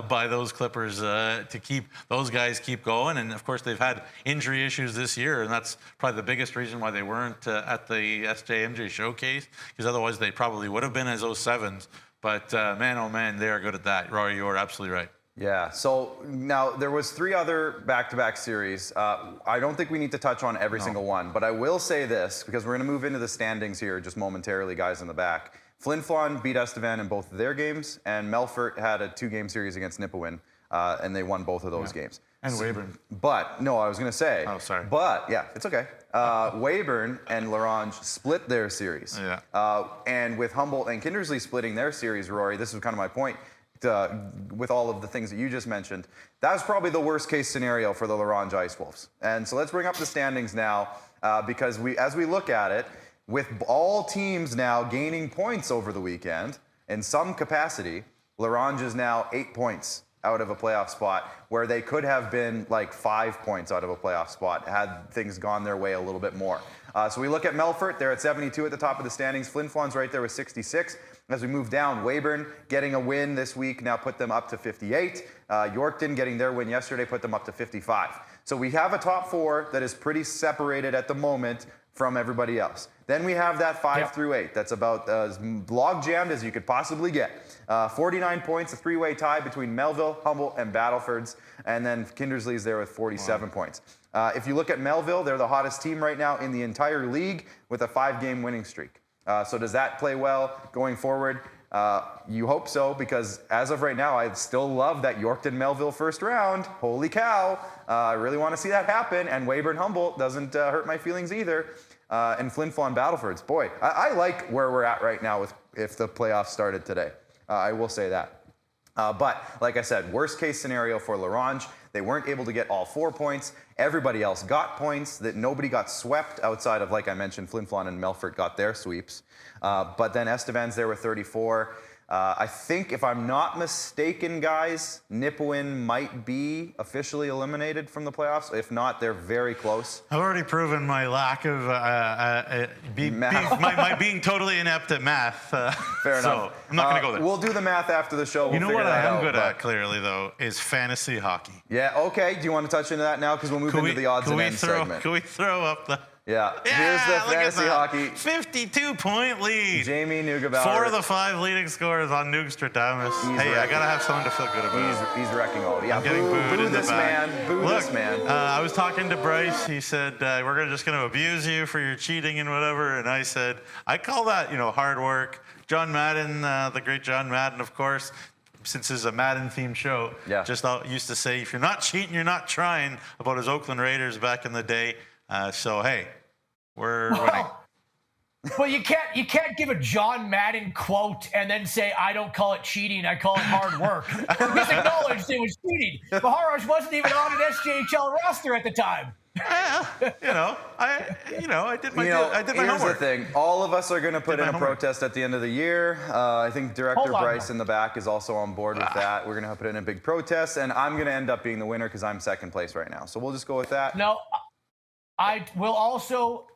by those Clippers to keep those guys keep going. And of course, they've had injury issues this year, and that's probably the biggest reason why they weren't at the SJMJ showcase, because otherwise they probably would have been as 07s. But man, oh man, they are good at that. Rory, you are absolutely right. Yeah, so now there was 3 other back-to-back series. I don't think we need to touch on every single one, but I will say this, because we're going to move into the standings here just momentarily, guys in the back. Flin Flon beat Estevan in both of their games, and Melfort had a 2-game series against Nipawin, and they won both of those games. And Weyburn. But, no, I was going to say. Oh, sorry. But, yeah, it's okay. Weyburn and Larange split their series. Yeah. And with Humboldt and Kindersley splitting their series, Rory, this is kind of my point. With all of the things that you just mentioned, that was probably the worst case scenario for the Larange Ice Wolves. And so let's bring up the standings now, because as we look at it, with all teams now gaining points over the weekend in some capacity, Larange is now 8 points out of a playoff spot, where they could have been like 5 points out of a playoff spot had things gone their way a little bit more. So we look at Melfort. They're at 72 at the top of the standings. Flin Flon's right there with 66. As we move down, Weyburn getting a win this week now put them up to 58. Yorkton getting their win yesterday put them up to 55. So we have a top 4 that is pretty separated at the moment from everybody else. Then we have that 5 through 8. That's about as log jammed as you could possibly get. 49 points, a 3-way tie between Melville, Humboldt, and Battlefords. And then Kindersley's there with 47 points. If you look at Melville, they're the hottest team right now in the entire league with a 5-game winning streak. So does that play well going forward? You hope so, because as of right now, I still love that Yorkton-Melville first round. Holy cow. I really want to see that happen. And Weyburn-Humboldt doesn't hurt my feelings either. And Flin Flon Battlefords. Boy, I like where we're at right now if the playoffs started today. I will say that. But like I said, worst case scenario for Larange, they weren't able to get all 4 points. Everybody else got points. That nobody got swept outside of, like I mentioned, Flin Flon and Melfort got their sweeps. But then Estevan's there with 34. I think, if I'm not mistaken, guys, Nipawin might be officially eliminated from the playoffs. If not, they're very close. I've already proven my lack of my being totally inept at math. Fair enough. So I'm not going to go there. We'll do the math after the show. You know what I am good at, clearly, though, is fantasy hockey. Yeah, okay. Do you want to touch into that now? Because we'll move into the odds and ends segment. Can we throw up the... Yeah, here's the fantasy hockey. 52-point lead. Jamie Neugebauer. 4 of the 5 leading scorers on Neustradamus. Hey, I got to have something to feel good about. He's wrecking all. Yeah, I'm getting booed in this the back. man. Boo Look, this man. I was talking to Bryce. He said, we're just going to abuse you for your cheating and whatever. And I said, I call that, hard work. John Madden, the great John Madden, of course, since it's a Madden-themed show, just used to say, if you're not cheating, you're not trying, about his Oakland Raiders back in the day. So, hey, we're winning. But you can't give a John Madden quote and then say, I don't call it cheating, I call it hard work. He's acknowledged it was cheating. Maharaj wasn't even on an SJHL roster at the time. Yeah, I did my homework. Here's the thing. All of us are going to put in a protest at the end of the year. I think Director Bryce in the back is also on board with that. We're going to put in a big protest, and I'm going to end up being the winner because I'm second place right now. So we'll just go with that. No, I will also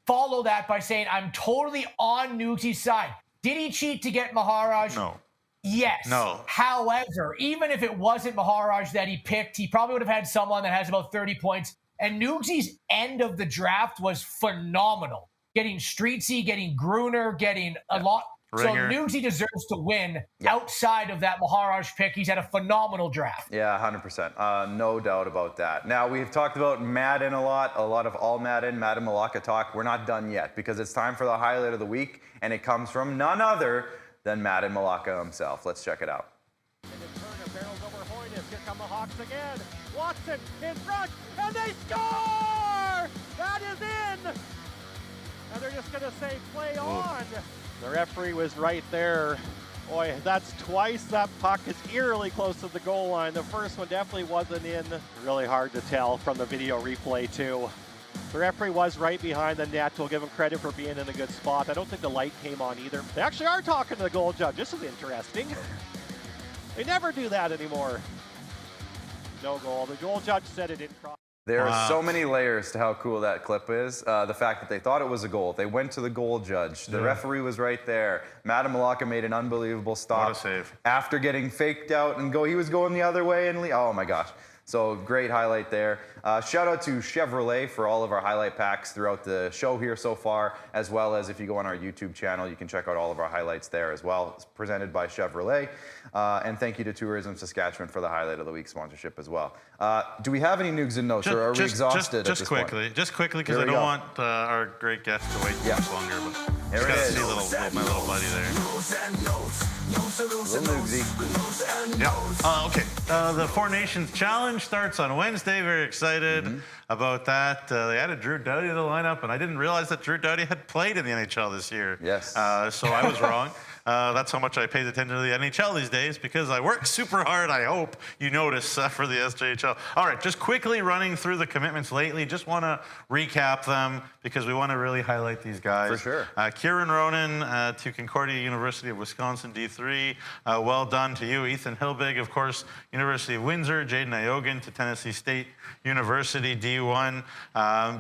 follow that by saying I'm totally on Nugsy's side. Did he cheat to get Maharaj? No. Yes. No. However, even if it wasn't Maharaj that he picked, he probably would have had someone that has about 30 points. And Nugsy's end of the draft was phenomenal. Getting Streetsy, getting Gruner, getting a lot. Ringer. So Nugsy deserves to win outside of that Maharaj pick. He's had a phenomenal draft. Yeah, 100%. No doubt about that. Now, we've talked about Madden a lot of all Madden Malacca talk. We're not done yet because it's time for the highlight of the week, and it comes from none other than Madden Malacca himself. Let's check it out. Barrels over Hoynes. Here come the Hawks again. Watson in front, and they score! That is in! And they're just going to say play on. The referee was right there. Boy, that's twice that puck is eerily close to the goal line. The first one definitely wasn't in. Really hard to tell from the video replay, too. The referee was right behind the net. We'll give him credit for being in a good spot. I don't think the light came on either. They actually are talking to the goal judge. This is interesting. They never do that anymore. No goal. The goal judge said it didn't cross. There are so many layers to how cool that clip is. The fact that they thought it was a goal. They went to the goal judge. The referee was right there. Madden Malacca made an unbelievable stop. What a save. After getting faked out and he was going the other way and oh my gosh. So great highlight there. Shout out to Chevrolet for all of our highlight packs throughout the show here so far, as well as if you go on our YouTube channel, you can check out all of our highlights there as well. It's presented by Chevrolet. And thank you to Tourism Saskatchewan for the highlight of the week sponsorship as well. Do we have any nugs and notes, or are we exhausted at this point? Just quickly, because I don't want our great guest to wait too much longer. But There it is. See my little buddy there. Little Nugsy. Yeah. Okay. The Four Nations Challenge starts on Wednesday. Very excited about that. They added Drew Doughty to the lineup, and I didn't realize that Drew Doughty had played in the NHL this year. Yes. So I was wrong. That's how much I paid attention to the NHL these days, because I work super hard. I hope you notice for the SJHL. All right, just quickly running through the commitments lately. Just want to recap them because we want to really highlight these guys. For sure. Kieran Ronan to Concordia University of Wisconsin D3. Well done to you. Ethan Hilbig, of course, University of Windsor, Jaden Iogan to Tennessee State University D1,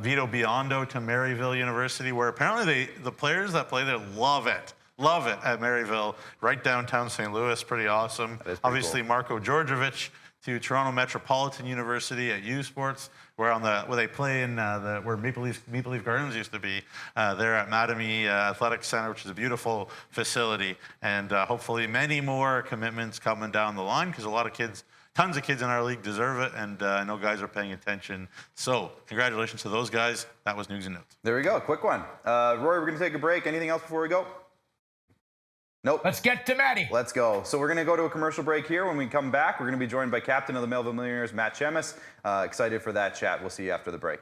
Vito Biondo to Maryville University, where apparently the players that play there love it. Love it at Maryville, right downtown St. Louis. Pretty awesome. Obviously, cool. Marko Djordjevic to Toronto Metropolitan University at U Sports, where they play in where Maple Leaf Gardens used to be. There at Mattamy Athletic Center, which is a beautiful facility, and hopefully many more commitments coming down the line, because a lot of kids. Tons of kids in our league deserve it, and I know guys are paying attention. So, congratulations to those guys. That was News and Notes. There we go. Quick one. Rory, we're going to take a break. Anything else before we go? Nope. Let's get to Maddie. Let's go. So we're going to go to a commercial break here. When we come back, we're going to be joined by captain of the Melville Millionaires, Matt Kjemhus. Excited for that chat. We'll see you after the break.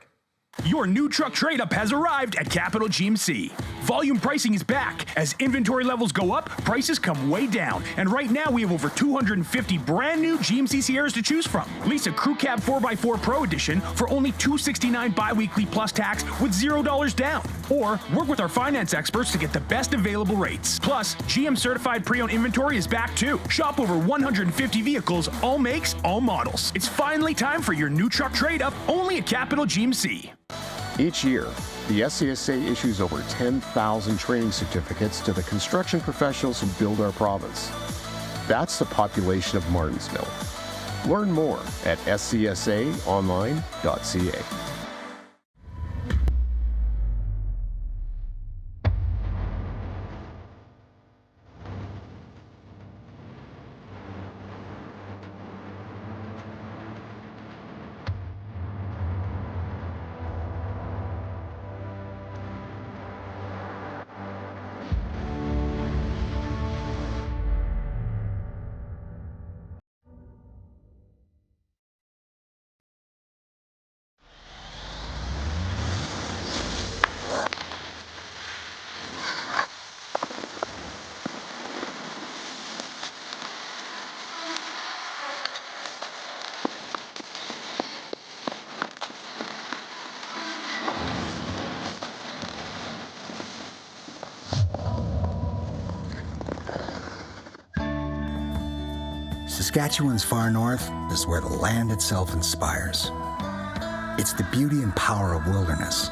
Your new truck trade-up has arrived at Capital GMC. Volume pricing is back. As inventory levels go up, prices come way down. And right now, we have over 250 brand new GMC Sierras to choose from. Lease a Crew Cab 4x4 Pro Edition for only $269 bi-weekly plus tax with $0 down. Or work with our finance experts to get the best available rates. Plus, GM certified pre-owned inventory is back too. Shop over 150 vehicles, all makes, all models. It's finally time for your new truck trade-up, only at Capital GMC. Each year, the SCSA issues over 10,000 training certificates to the construction professionals who build our province. That's the population of Martinsville. Learn more at scsaonline.ca. Saskatchewan's far north is where the land itself inspires. It's the beauty and power of wilderness,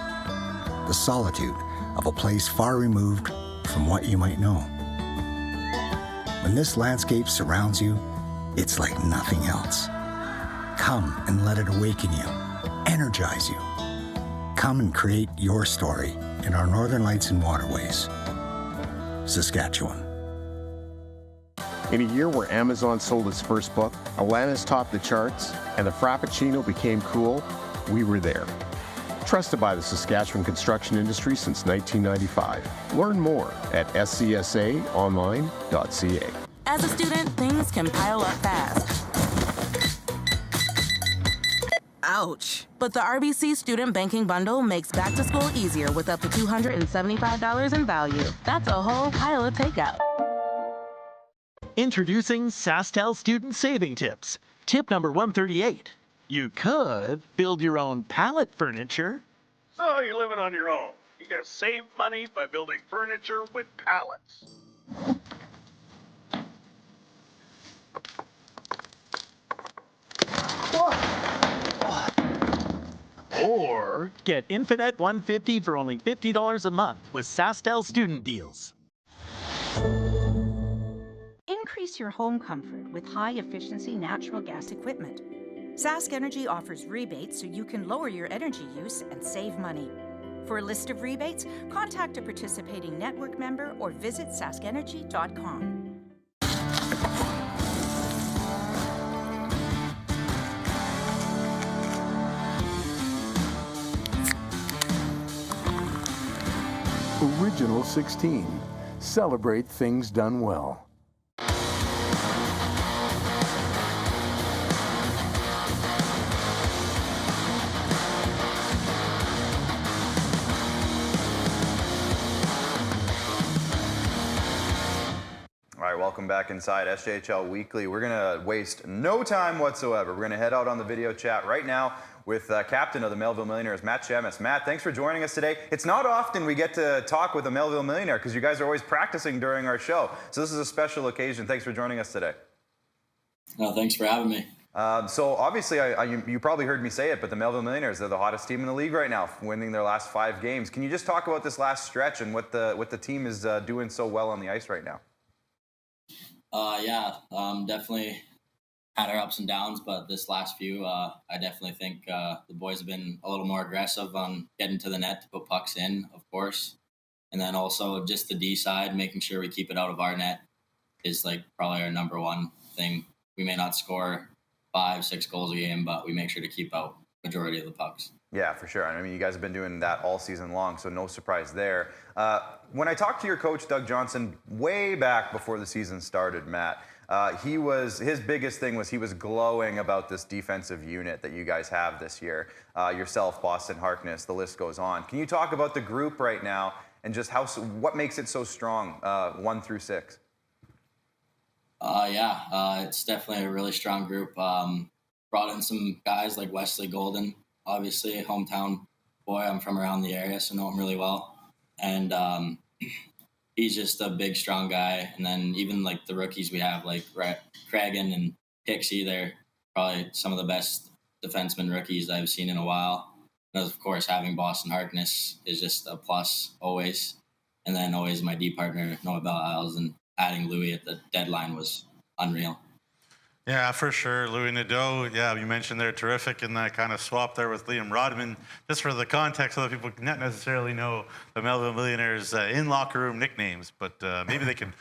the solitude of a place far removed from what you might know. When this landscape surrounds you, it's like nothing else. Come and let it awaken you, energize you. Come and create your story in our Northern Lights and Waterways. Saskatchewan. In a year where Amazon sold its first book, Alanis topped the charts, and the Frappuccino became cool, we were there. Trusted by the Saskatchewan construction industry since 1995. Learn more at scsaonline.ca. As a student, things can pile up fast. Ouch. But the RBC Student Banking Bundle makes back to school easier with up to $275 in value. That's a whole pile of takeout. Introducing SaskTel Student Saving Tips. Tip number 138. You could build your own pallet furniture. So you're living on your own. You gotta save money by building furniture with pallets. Or get Infinite 150 for only $50 a month with SaskTel Student Deals. Increase your home comfort with high-efficiency natural gas equipment. Sask Energy offers rebates so you can lower your energy use and save money. For a list of rebates, contact a participating network member or visit saskenergy.com. Original 16. Celebrate things done well. All right, welcome back inside SJHL Weekly. We're going to waste no time whatsoever. We're going to head out on the video chat right now with captain of the Melville Millionaires, Matt Kjemhus. Matt, thanks for joining us today. It's not often we get to talk with a Melville Millionaire because you guys are always practicing during our show. So this is a special occasion. Thanks for joining us today. No, thanks for having me. So obviously, you probably heard me say it, but the Melville Millionaires, they're the hottest team in the league right now, winning their last 5 games. Can you just talk about this last stretch and what the team is doing so well on the ice right now? Definitely had our ups and downs, but this last few, I definitely think the boys have been a little more aggressive on getting to the net to put pucks in, of course. And then also just the D side, making sure we keep it out of our net is like probably our number one thing. We may not score 5-6 goals a game, but we make sure to keep out majority of the pucks. Yeah, for sure. I mean, you guys have been doing that all season long, so no surprise there. When I talked to your coach, Doug Johnson, way back before the season started, Matt, his biggest thing was he was glowing about this defensive unit that you guys have this year. Yourself, Boston, Harkness, the list goes on. Can you talk about the group right now and just what makes it so strong, 1 through 6? It's definitely a really strong group. Brought in some guys like Wesley Golden, obviously a hometown boy. I'm from around the area, so know him really well. And he's just a big, strong guy. And then even like the rookies we have, like Cragen and Pixie, they're probably some of the best defenseman rookies I've seen in a while. And of course, having Boston Harkness is just a plus always. And then always my D partner, Noah Bell-Isles, and adding Louis at the deadline was unreal. Yeah, for sure. Louis Nadeau, yeah, you mentioned they're terrific in that kind of swap there with Liam Rodman. Just for the context, so that people not necessarily know the Melville Millionaires in locker room nicknames, but maybe they can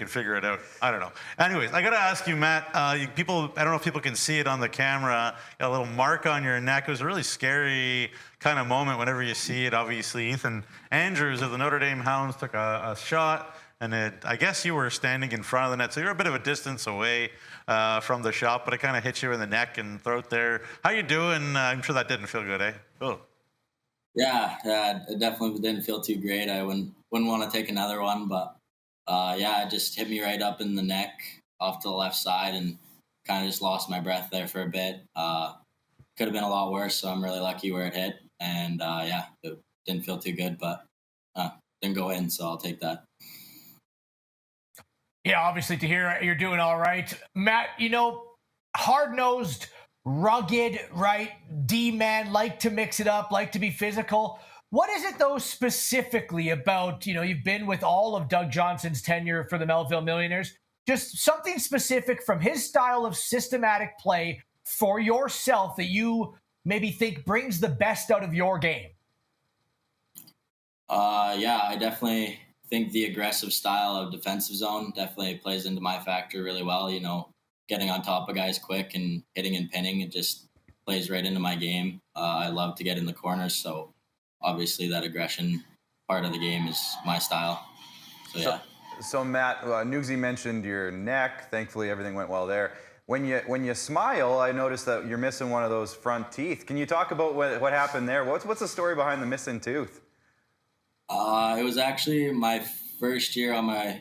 figure it out. I don't know. Anyways, I got to ask you, Matt. I don't know if people can see it on the camera. You got a little mark on your neck. It was a really scary kind of moment whenever you see it. Obviously, Ethan Andrews of the Notre Dame Hounds took a shot. And I guess you were standing in front of the net, so you're a bit of a distance away from the shot, but it kind of hit you in the neck and throat there. How you doing? I'm sure that didn't feel good, eh? Oh. Yeah, it definitely didn't feel too great. I wouldn't want to take another one, but it just hit me right up in the neck off to the left side and kind of just lost my breath there for a bit. Could have been a lot worse, so I'm really lucky where it hit. And it didn't feel too good, but didn't go in, so I'll take that. Yeah, obviously to hear you're doing all right. Matt, hard-nosed, rugged, right? D-man, like to mix it up, like to be physical. What is it, though, specifically about, you've been with all of Doug Johnson's tenure for the Melville Millionaires, just something specific from his style of systematic play for yourself that you maybe think brings the best out of your game? I definitely think the aggressive style of defensive zone definitely plays into my factor really well. Getting on top of guys quick and hitting and pinning, it just plays right into my game. I love to get in the corners, so obviously that aggression part of the game is my style. So Matt, Nugsy mentioned your neck. Thankfully, everything went well there. When you smile, I noticed that you're missing one of those front teeth. Can you talk about what happened there? What's the story behind the missing tooth? It was actually my first year on my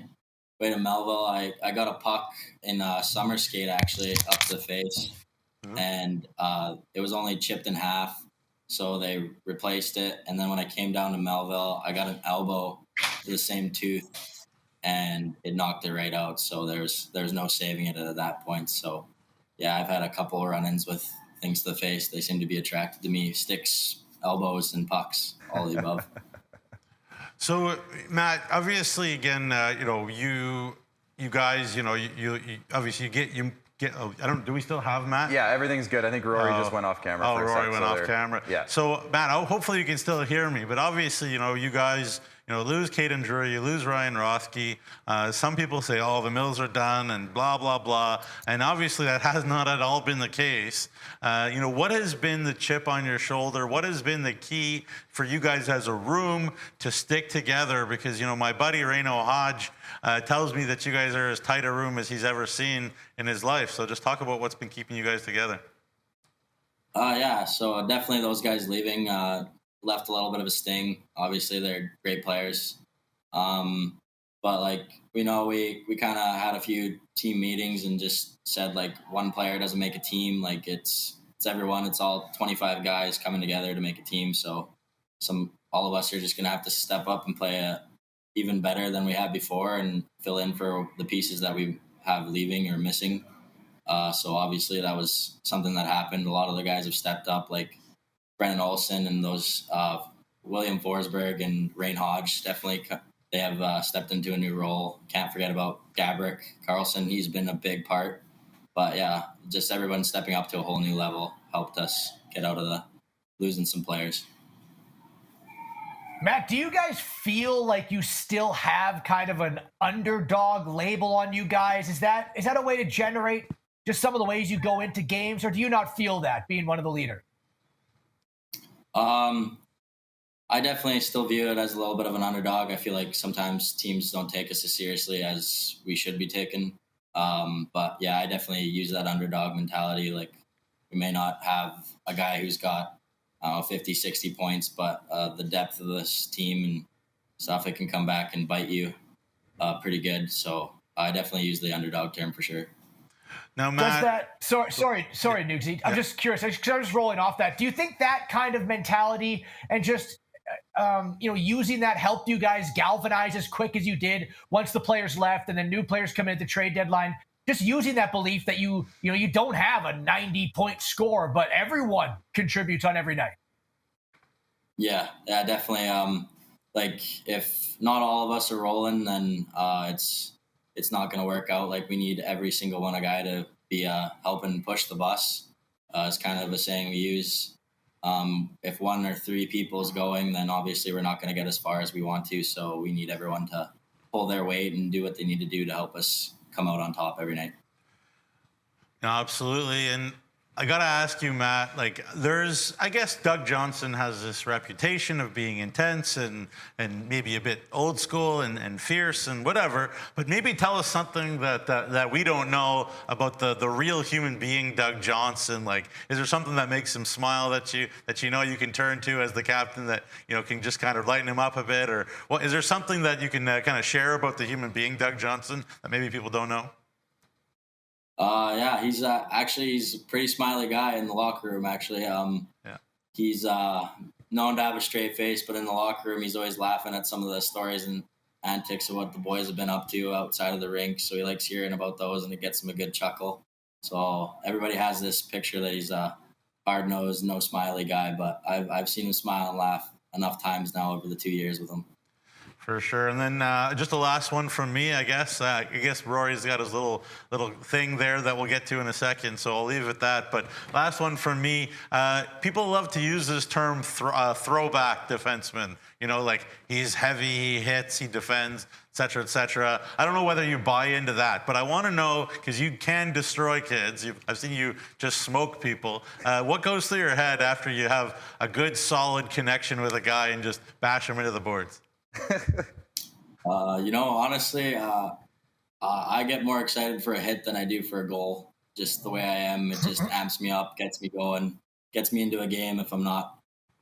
way to Melville. I got a puck in summer skate, actually, up the face. Mm-hmm. And it was only chipped in half, so they replaced it. And then when I came down to Melville, I got an elbow to the same tooth, and it knocked it right out. So there's no saving it at that point. So, yeah, I've had a couple of run-ins with things to the face. They seem to be attracted to me. Sticks, elbows, and pucks, all of the above. So, Matt, obviously, again, you guys, you obviously you get. Do we still have Matt? Yeah, everything's good. I think Rory just went off camera. For a Rory sec, went off camera. Yeah. So, Matt, hopefully you can still hear me. But obviously, you guys, lose Caden Drury, you lose Ryan Rothke. Some people say, the Mills are done and blah, blah, blah. And obviously that has not at all been the case. What has been the chip on your shoulder? What has been the key for you guys as a room to stick together? Because, my buddy Reno Hodge tells me that you guys are as tight a room as he's ever seen in his life. So just talk about what's been keeping you guys together. So definitely those guys leaving left a little bit of a sting. Obviously, they're great players. But we kind of had a few team meetings and just said one player doesn't make a team. It's everyone. It's all 25 guys coming together to make a team. So all of us are just going to have to step up and play even better than we had before and fill in for the pieces that we have leaving or missing. So obviously that was something that happened. A lot of the guys have stepped up, like Brennan Olsen and those William Forsberg and Rain Hodge. Definitely, they have stepped into a new role. Can't forget about Gabrick Carlson. He's been a big part. But yeah, just everyone stepping up to a whole new level helped us get out of the losing some players. Matt, do you guys feel like you still have kind of an underdog label on you guys? Is that a way to generate just some of the ways you go into games, or do you not feel that being one of the leaders? I definitely still view it as a little bit of an underdog. I feel like sometimes teams don't take us as seriously as we should be taken. But yeah, I definitely use that underdog mentality. Like, we may not have a guy who's got 50, 60 points, but the depth of this team and stuff, it can come back and bite you pretty good. So I definitely use the underdog term for sure. Now, Matt, sorry, Nugsy. I'm just curious. I'm just rolling off that. Do you think that kind of mentality and just using that helped you guys galvanize as quick as you did once the players left and then new players come in at the trade deadline? Just using that belief that you don't have a 90-point score, but everyone contributes on every night. Yeah, definitely. Like, if not all of us are rolling, then it's not going to work out. Like, we need every single one a guy to be helping push the bus. It's kind of a saying we use. If one or three people is going, then obviously we're not going to get as far as we want to. So we need everyone to pull their weight and do what they need to do to help us come out on top every night. No, absolutely. And I got to ask you, Matt, I guess Doug Johnson has this reputation of being intense and maybe a bit old school and fierce and whatever, but maybe tell us something that we don't know about the real human being, Doug Johnson. Like, is there something that makes him smile that you know you can turn to as the captain that, can just kind of lighten him up a bit? Or is there something that you can kind of share about the human being, Doug Johnson, that maybe people don't know? Yeah, he's a pretty smiley guy in the locker room, actually. He's known to have a straight face, but in the locker room, he's always laughing at some of the stories and antics of what the boys have been up to outside of the rink. So he likes hearing about those, and it gets him a good chuckle. So everybody has this picture that he's a hard-nosed, no smiley guy, but I've seen him smile and laugh enough times now over the 2 years with him. For sure. And then just the last one from me, I guess. I guess Rory's got his little thing there that we'll get to in a second, so I'll leave it at that. But last one from me, people love to use this term throwback defenseman. Like, he's heavy, he hits, he defends, et cetera, et cetera. I don't know whether you buy into that, but I want to know, because you can destroy kids. I've seen you just smoke people. What goes through your head after you have a good, solid connection with a guy and just bash him into the boards? Honestly, I get more excited for a hit than I do for a goal. Just the way I am, it just amps me up, gets me going, gets me into a game. If I'm not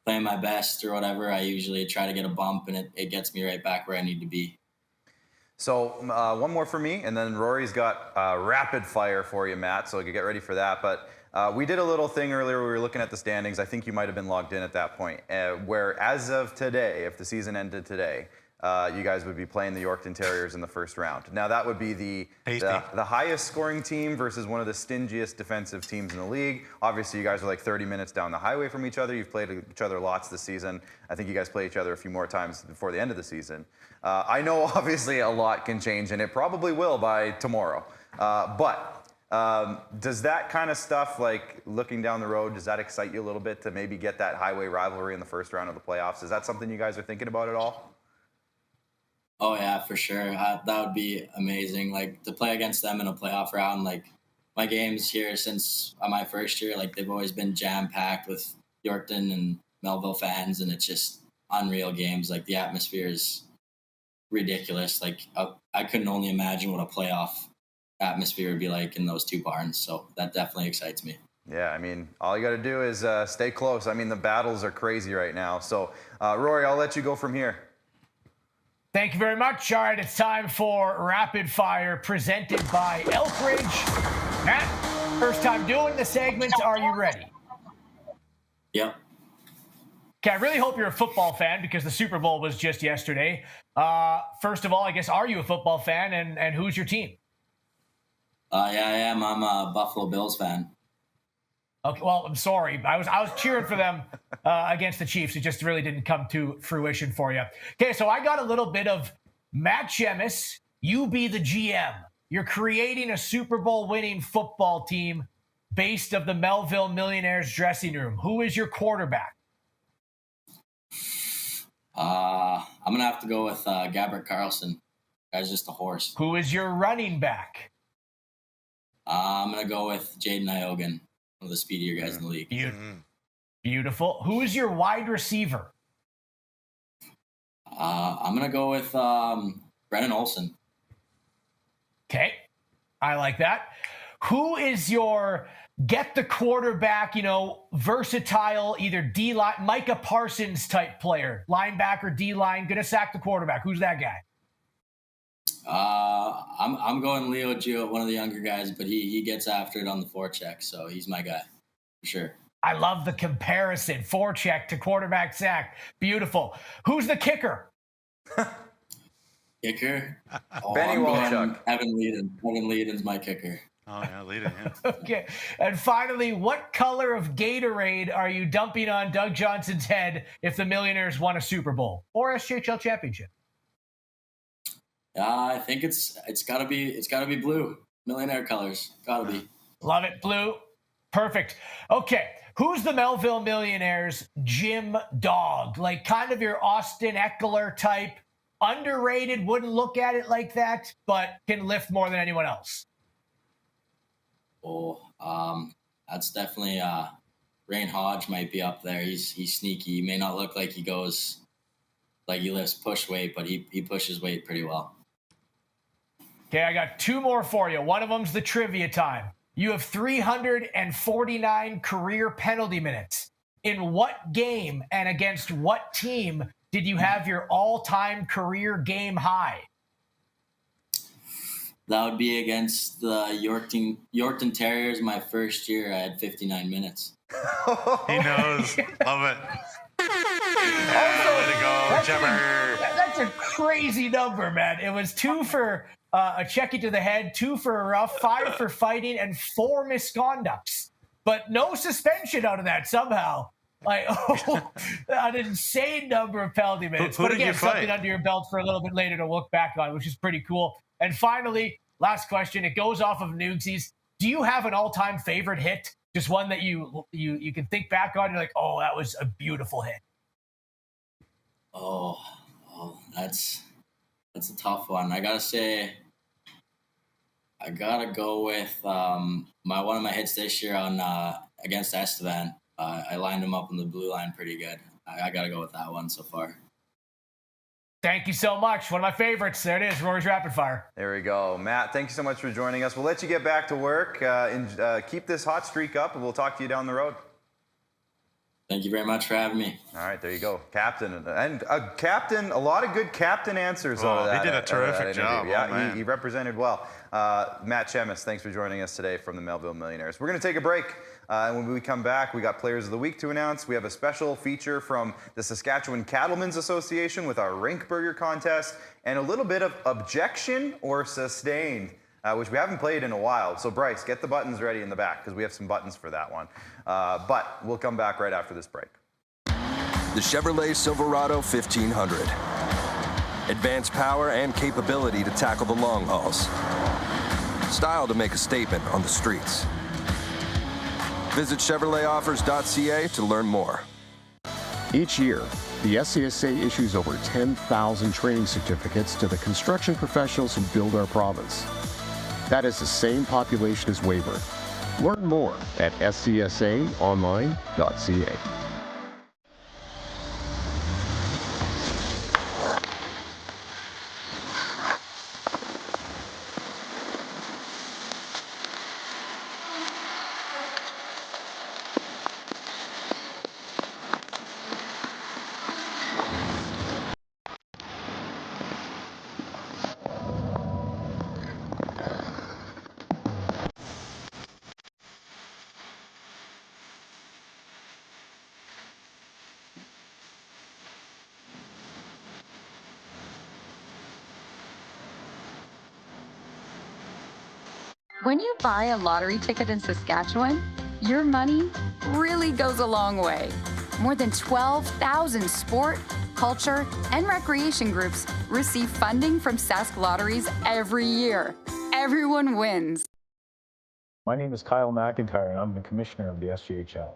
playing my best or whatever, I usually try to get a bump, and it gets me right back where I need to be. So one more for me, and then Rory's got rapid fire for you, Matt, so you can get ready for that. But we did a little thing earlier where we were looking at the standings. I think you might have been logged in at that point, where as of today, if the season ended today, you guys would be playing the Yorkton Terriers in the first round. Now, that would be the highest scoring team versus one of the stingiest defensive teams in the league. Obviously, you guys are like 30 minutes down the highway from each other. You've played each other lots this season. I think you guys play each other a few more times before the end of the season. I know, obviously, a lot can change, and it probably will by tomorrow. But does that kind of stuff, like looking down the road, does that excite you a little bit to maybe get that highway rivalry in the first round of the playoffs? Is that something you guys are thinking about at all? Oh, yeah, for sure. That would be amazing. Like, to play against them in a playoff round, like, my games here since my first year, like, they've always been jam-packed with Yorkton and Melville fans, and it's just unreal games. Like, the atmosphere is ridiculous. Like, I couldn't only imagine what a playoff atmosphere would be like in those two barns, so that definitely excites me. Yeah, I mean, all you got to do is stay close. I mean, the battles are crazy right now. So, Rory, I'll let you go from here. Thank you very much. All right, it's time for Rapid Fire presented by Elkridge. Matt, first time doing the segment. Are you ready? Yep. Okay, I really hope you're a football fan because the Super Bowl was just yesterday. First of all, I guess, are you a football fan, and who's your team? Yeah, I am. I'm a Buffalo Bills fan. Okay, well, I'm sorry. I was cheering for them against the Chiefs. It just really didn't come to fruition for you. Okay, so I got a little bit of Matt Kjemhus. You be the GM. You're creating a Super Bowl winning football team based of the Melville Millionaires dressing room. Who is your quarterback? I'm gonna have to go with Gabbert Carlson. Guy's just a horse. Who is your running back? I'm gonna go with Jaden Iogan, one of the speedier guys in the league. Beautiful. Who is your wide receiver? I'm gonna go with Brennan Olsen. Okay, I like that. Who is your get the quarterback, versatile, either D-line, Micah Parsons type player, linebacker, D-line, gonna sack the quarterback? Who's that guy? I'm going Leo Gio, one of the younger guys, but he gets after it on the forecheck, so he's my guy for sure. I love the comparison, forecheck to quarterback sack. Beautiful. Who's the kicker? Kicker? Benny Walchuk. Evan Leeden. Evan Leeden's my kicker. Oh, yeah, Leeden, yeah. Okay. And finally, what color of Gatorade are you dumping on Doug Johnson's head if the Millionaires won a Super Bowl or SJHL championship? I think it's gotta be blue. Millionaire colors. Gotta be. Love it. Blue. Perfect. Okay. Who's the Melville Millionaires gym dog? Like kind of your Austin Eckler type, underrated, wouldn't look at it like that, but can lift more than anyone else. Oh, that's definitely Rain Hodge might be up there. He's sneaky. He may not look like he goes like he lifts push weight, but he pushes weight pretty well. Okay, I got two more for you. One of them's the trivia time. You have 349 career penalty minutes. In what game and against what team did you have your all-time career game high? That would be against the Yorkton Terriers. My first year, I had 59 minutes. He knows. Love it. Yeah, way to go, Jemmer. That's a crazy number, man. It was 2 for a checky to the head, 2 for a rough, 5 for fighting, and 4 misconducts. But no suspension out of that somehow. Like, an insane number of penalty minutes. Who But did again, you fight? something under your belt for a little bit later to look back on, which is pretty cool. And finally, last question. It goes off of Noogsies. Do you have an all-time favorite hit? Just one that you can think back on. You're like, oh, that was a beautiful hit. Oh, that's a tough one. I gotta say, I gotta go with one of my hits this year on against Estevan. I lined him up on the blue line pretty good. I gotta go with that one so far. Thank you so much. One of my favorites. There it is, Rory's Rapid Fire. There we go. Matt, thank you so much for joining us. We'll let you get back to work and keep this hot streak up, and we'll talk to you down the road. Thank you very much for having me. All right, there you go. Captain. And a lot of good captain answers out of that. He did a terrific job. Yeah, he represented well. Matt Kjemhus, thanks for joining us today from the Melville Millionaires. We're going to take a break. And when we come back, we got Players of the Week to announce. We have a special feature from the Saskatchewan Cattlemen's Association with our Rink Burger contest and a little bit of Objection or Sustained, which we haven't played in a while. So, Bryce, get the buttons ready in the back because we have some buttons for that one. But we'll come back right after this break. The Chevrolet Silverado 1500. Advanced power and capability to tackle the long hauls. Style to make a statement on the streets. Visit ChevroletOffers.ca to learn more. Each year, the SCSA issues over 10,000 training certificates to the construction professionals who build our province. That is the same population as Weyburn. Learn more at scsaonline.ca. When you buy a lottery ticket in Saskatchewan, your money really goes a long way. More than 12,000 sport, culture, and recreation groups receive funding from Sask lotteries every year. Everyone wins. My name is Kyle McIntyre, and I'm the commissioner of the SJHL.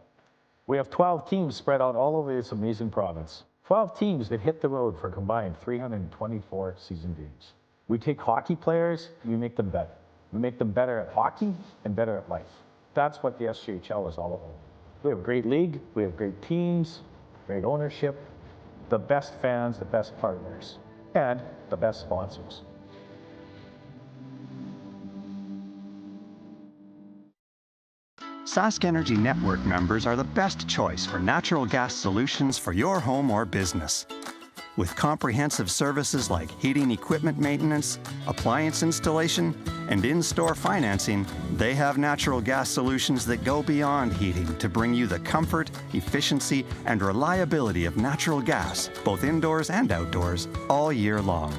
We have 12 teams spread out all over this amazing province. 12 teams that hit the road for a combined 324 season games. We take hockey players, we make them better. We make them better at hockey and better at life. That's what the SJHL is all about. We have a great league, we have great teams, great ownership, the best fans, the best partners, and the best sponsors. Sask Energy Network members are the best choice for natural gas solutions for your home or business. With comprehensive services like heating equipment maintenance, appliance installation, and in-store financing, they have natural gas solutions that go beyond heating to bring you the comfort, efficiency, and reliability of natural gas, both indoors and outdoors, all year long.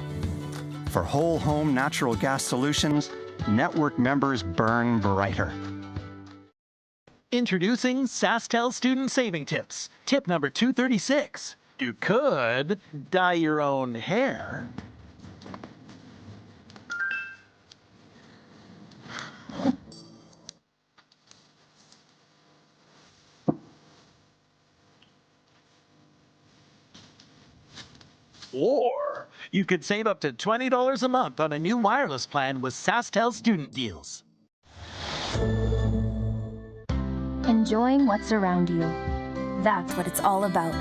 For whole home natural gas solutions, network members burn brighter. Introducing SaskTel Student Saving Tips. Tip number 236. You could dye your own hair. Or you could save up to $20 a month on a new wireless plan with SaskTel Student Deals. Enjoying what's around you. That's what it's all about.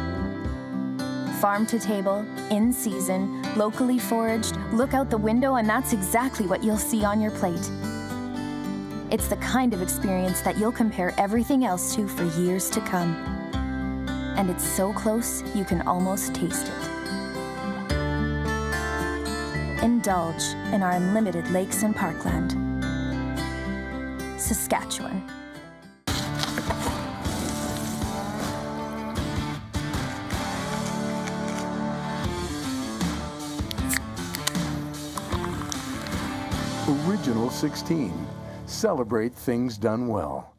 Farm to table, in season, locally foraged, look out the window and that's exactly what you'll see on your plate. It's the kind of experience that you'll compare everything else to for years to come. And it's so close, you can almost taste it. Indulge in our unlimited lakes and parkland. Saskatchewan. Original 16. Celebrate things done well.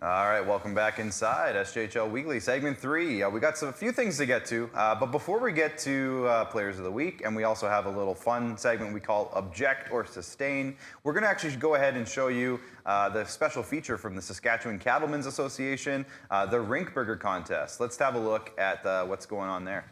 All right, welcome back inside SJHL Weekly, segment 3. We got a few things to get to, but before we get to Players of the Week, and we also have a little fun segment we call Object or Sustain, we're going to actually go ahead and show you the special feature from the Saskatchewan Cattlemen's Association, the Rink Burger contest. Let's have a look at what's going on there.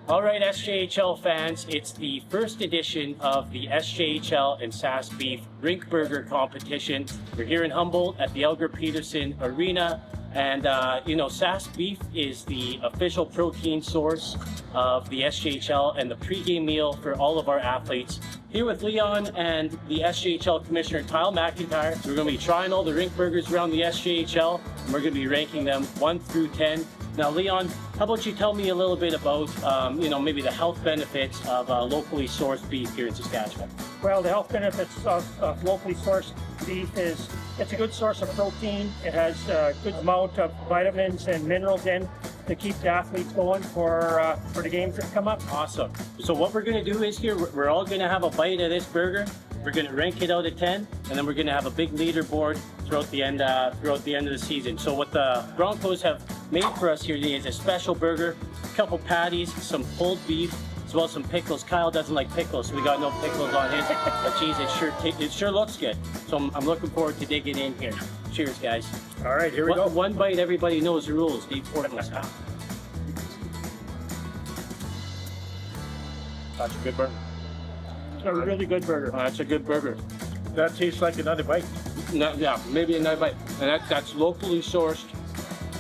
All right, SJHL fans, it's the first edition of the SJHL and Sask Beef Rink Burger competition. We're here in Humboldt at the Elgar Peterson Arena, and Sask Beef is the official protein source of the SJHL and the pregame meal for all of our athletes. Here with Leon and the SJHL Commissioner Kyle McIntyre, we're going to be trying all the Rink Burgers around the SJHL, and we're going to be ranking them 1 through 10. Now, Leon, how about you tell me a little bit about, maybe the health benefits of locally sourced beef here in Saskatchewan? Well, the health benefits of locally sourced beef is it's a good source of protein. It has a good amount of vitamins and minerals in to keep the athletes going for the games that come up. Awesome. So what we're going to do is here, we're all going to have a bite of this burger. We're going to rank it out of 10, and then we're going to have a big leaderboard throughout the end of the season. So what the Broncos have made for us here today is a special burger, a couple patties, some pulled beef, as well as some pickles. Kyle doesn't like pickles, so we got no pickles on his. But geez, it sure looks good. So I'm looking forward to digging in here. Cheers, guys. All right, here we go. One bite, everybody knows the rules. The important stuff. That's a good burger. It's a really good burger. That's a good burger. That tastes like another bite. No, yeah, maybe another bite. And that's locally sourced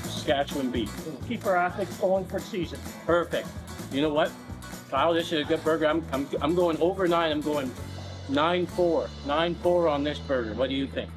Saskatchewan beef. Keep our athletes going for the season. Perfect. You know what, Kyle, this is a good burger. I'm going over 9. I'm going 9-4. 9-4 on this burger. What do you think?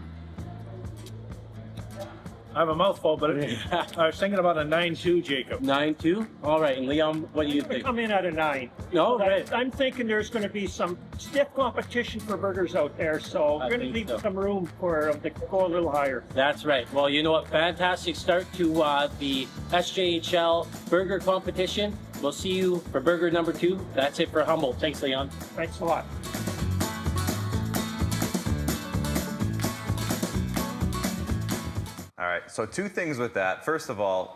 I have a mouthful, but I was thinking about a 9-2, Jacob. 9-2? All right, and Leon, what do you think? Come in at a 9. No, right. I'm thinking there's going to be some stiff competition for burgers out there, so we're going to leave some room for them to go a little higher. That's right. Well, you know what? Fantastic start to the SJHL burger competition. We'll see you for burger number 2. That's it for Humboldt. Thanks, Leon. Thanks a lot. All right, so 2 things with that. First of all,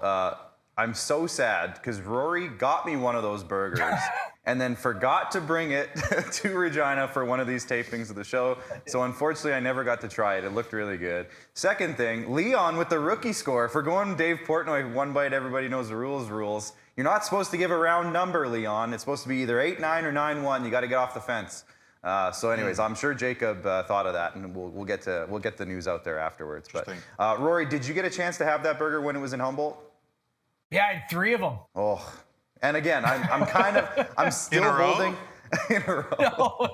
I'm so sad because Rory got me one of those burgers and then forgot to bring it to Regina for one of these tapings of the show. So unfortunately, I never got to try it. It looked really good. Second thing, Leon with the rookie score. For going Dave Portnoy, 1 bite, everybody knows the rules. You're not supposed to give a round number, Leon. It's supposed to be either 8-9 or 9-1. You got to get off the fence. So anyways, I'm sure Jacob thought of that, and we'll get the news out there afterwards. But Rory, did you get a chance to have that burger when it was in Humboldt? Yeah, I had 3 of them. Oh, and again, I'm still holding. In a row. No.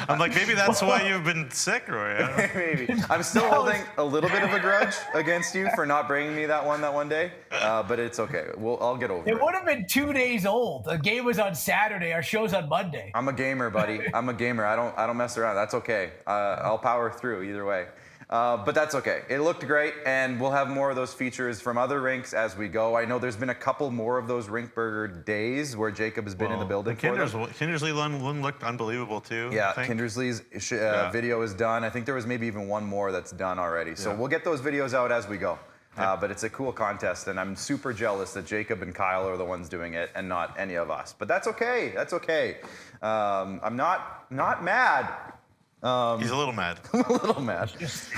I'm like, maybe that's why you've been sick, Rory. Maybe. I'm still holding a little bit of a grudge against you for not bringing me that one day, but it's okay. I'll get over it. It would have been 2 days old. The game was on Saturday. Our show's on Monday. I'm a gamer, buddy. I'm a gamer. I don't mess around. That's okay. I'll power through either way. But that's okay. It looked great, and we'll have more of those features from other rinks as we go. I know there's been a couple more of those Rink Burger days where Jacob has been in the building for them. Kindersley one looked unbelievable too. Yeah, Kindersley's video is done. I think there was maybe even one more that's done already. So we'll get those videos out as we go. But it's a cool contest, and I'm super jealous that Jacob and Kyle are the ones doing it and not any of us. But that's okay. That's okay. I'm not mad. He's a little mad. I'm a little mad.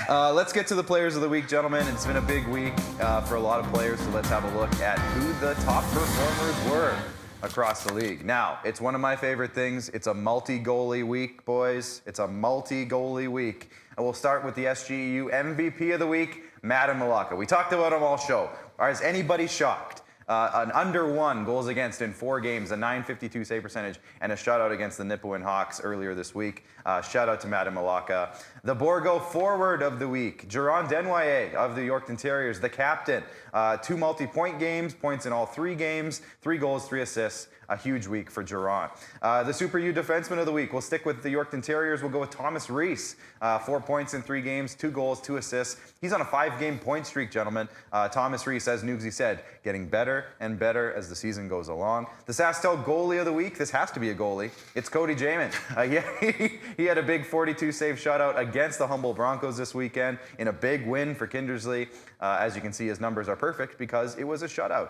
Let's get to the players of the week, gentlemen. It's been a big week for a lot of players, so let's have a look at who the top performers were across the league. Now, it's one of my favorite things. It's a multi-goalie week, boys. It's a multi-goalie week. And we'll start with the SGEU MVP of the week, Matt Kjemhus. We talked about him all show. Is anybody shocked? An under 1 goals against in 4 games, a .952 save percentage, and a shutout against the Nipawin Hawks earlier this week. Shout out to Matt Kjemhus. The Borgo forward of the week, Jaron Denwaye of the Yorkton Terriers, the captain. 2 multi-point games, points in all 3 games, 3 goals, 3 assists. A huge week for Jaron. The Super U defenseman of the week, we'll stick with the Yorkton Terriers. We'll go with Thomas Reese. 4 points in 3 games, 2 goals, 2 assists. He's on a 5-game point streak, gentlemen. Thomas Reese, as Nugsy said, getting better and better as the season goes along. The SaskTel goalie of the week, this has to be a goalie. It's Cody Jamin. He had a big 42 save shutout against the Humboldt Broncos this weekend in a big win for Kindersley. As you can see, his numbers are perfect because it was a shutout.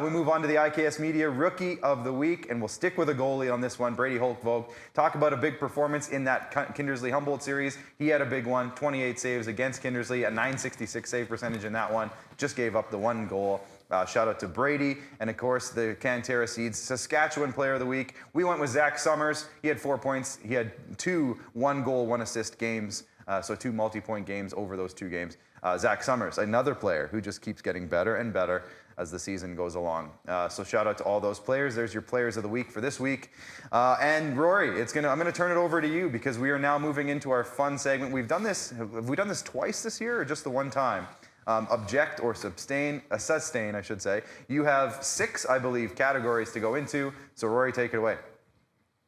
We move on to the IKS Media Rookie of the Week, and we'll stick with a goalie on this one, Brady Holkvogt. Talk about a big performance in that Kindersley-Humboldt series. He had a big one, 28 saves against Kindersley, a .966 save percentage in that one. Just gave up the 1 goal. Shout out to Brady, and of course the Cantera Seeds Saskatchewan Player of the Week. We went with Zach Summers. He had 4 points. He had 2 1-goal, 1-assist games, so 2 multi-point games over those 2 games. Zach Summers, another player who just keeps getting better and better as the season goes along. So shout out to all those players. There's your players of the week for this week. And Rory, I'm gonna turn it over to you because we are now moving into our fun segment. Have we done this twice this year or just the one time? Object or sustain, I should say. You have 6, I believe, categories to go into. So Rory, take it away.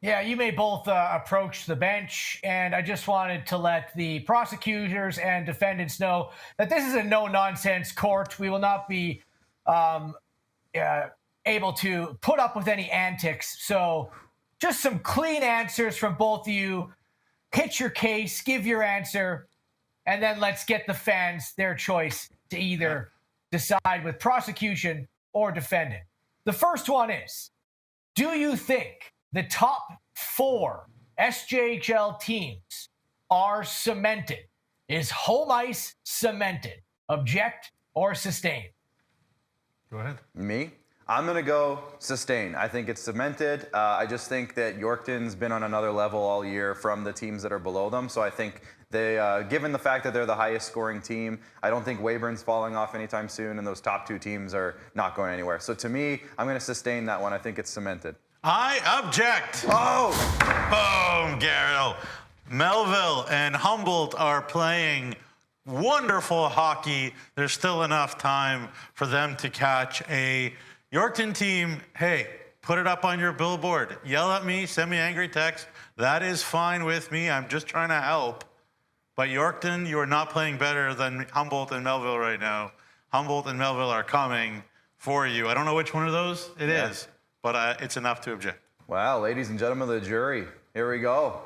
Yeah, you may both approach the bench, and I just wanted to let the prosecutors and defendants know that this is a no-nonsense court. We will not be able to put up with any antics. So just some clean answers from both of you. Pitch your case, give your answer, and then let's get the fans their choice to either decide with prosecution or defendant. The first one is, do you think the top 4 SJHL teams are cemented? Is home ice cemented? Object or sustain? Go ahead. Me? I'm going to go sustain. I think it's cemented. I just think that Yorkton's been on another level all year from the teams that are below them. So I think they, given the fact that they're the highest scoring team, I don't think Weyburn's falling off anytime soon, and those top 2 teams are not going anywhere. So to me, I'm going to sustain that one. I think it's cemented. I object. Oh! Boom, Garrett. Melville and Humboldt are playing wonderful hockey. There's still enough time for them to catch a Yorkton team. Hey, put it up on your billboard. Yell at me, send me angry text. That is fine with me. I'm just trying to help. But Yorkton, you are not playing better than Humboldt and Melville right now. Humboldt and Melville are coming for you. I don't know which one of those it is, but it's enough to object. Wow, ladies and gentlemen of the jury, here we go.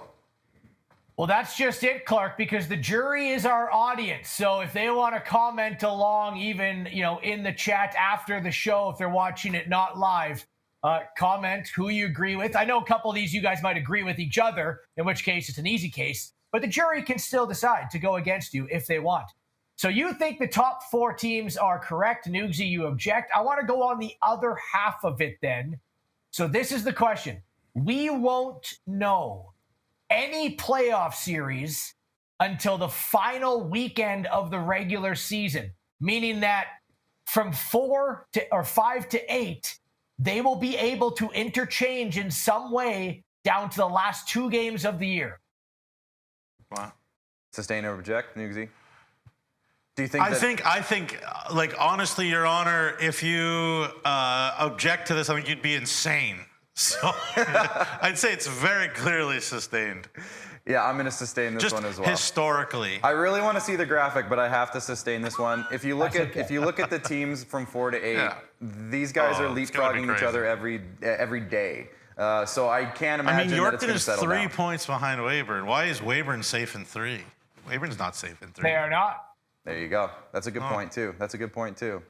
Well, that's just it, Clark, because the jury is our audience. So if they want to comment along, even, in the chat after the show, if they're watching it not live, comment who you agree with. I know a couple of these you guys might agree with each other, in which case it's an easy case, but the jury can still decide to go against you if they want. So you think the top 4 teams are correct. Nugsy, you object. I want to go on the other half of it then. So this is the question. We won't know any playoff series until the final weekend of the regular season, meaning that from 5 to 8, they will be able to interchange in some way down to the last 2 games of the year. Wow. Sustain or object, Nugsy? Do you think I think, honestly, Your Honor, if you object to this, I think you'd be insane. So I'd say it's very clearly sustained. Yeah, I'm going to sustain this one as well. Historically. I really want to see the graphic, but I have to sustain this one. If you look at the teams from 4 to 8, these guys are leapfrogging each other every day. So I can't imagine that it's going to settle down. Yorkton is 3 points behind Weyburn. Why is Weyburn safe in 3? Weyburn's not safe in 3. They are not. There you go. That's a good point too.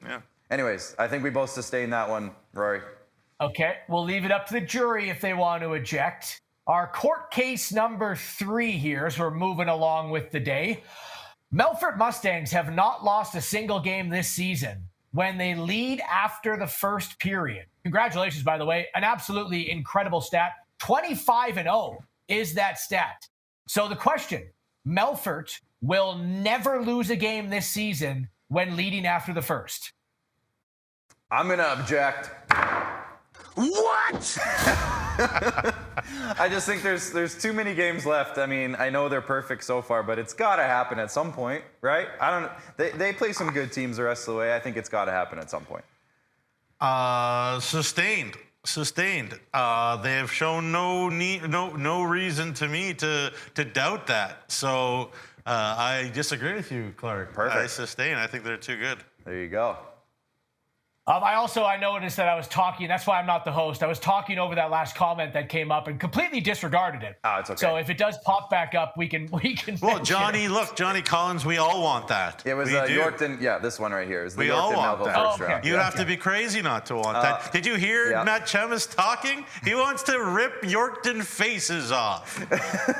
Yeah. Anyways, I think we both sustain that one, Rory. Okay, we'll leave it up to the jury if they want to eject. Our court case number 3 here, as we're moving along with the day. Melfort Mustangs have not lost a single game this season when they lead after the first period. Congratulations, by the way. An absolutely incredible stat. 25-0 is that stat. So the question, Melfort will never lose a game this season when leading after the first. I'm going to object. What? I just think there's too many games left. I mean, I know they're perfect so far, but it's got to happen at some point, right? They play some good teams the rest of the way. I think it's got to happen at some point. Sustained. They have shown no reason to me to doubt that. So I disagree with you, Clark. Perfect. I sustain. I think they're too good. There you go. I noticed that I was talking. That's why I'm not the host. I was talking over that last comment that came up and completely disregarded it. Oh, it's okay. So if it does pop back up, we can. Well, Johnny Collins, we all want that. It was Yorkton. Yeah, this one right here is the we Yorkton all want Melville that. first round. You'd have to be crazy not to want that. Did you hear Matt Kjemhus talking? He wants to rip Yorkton faces off.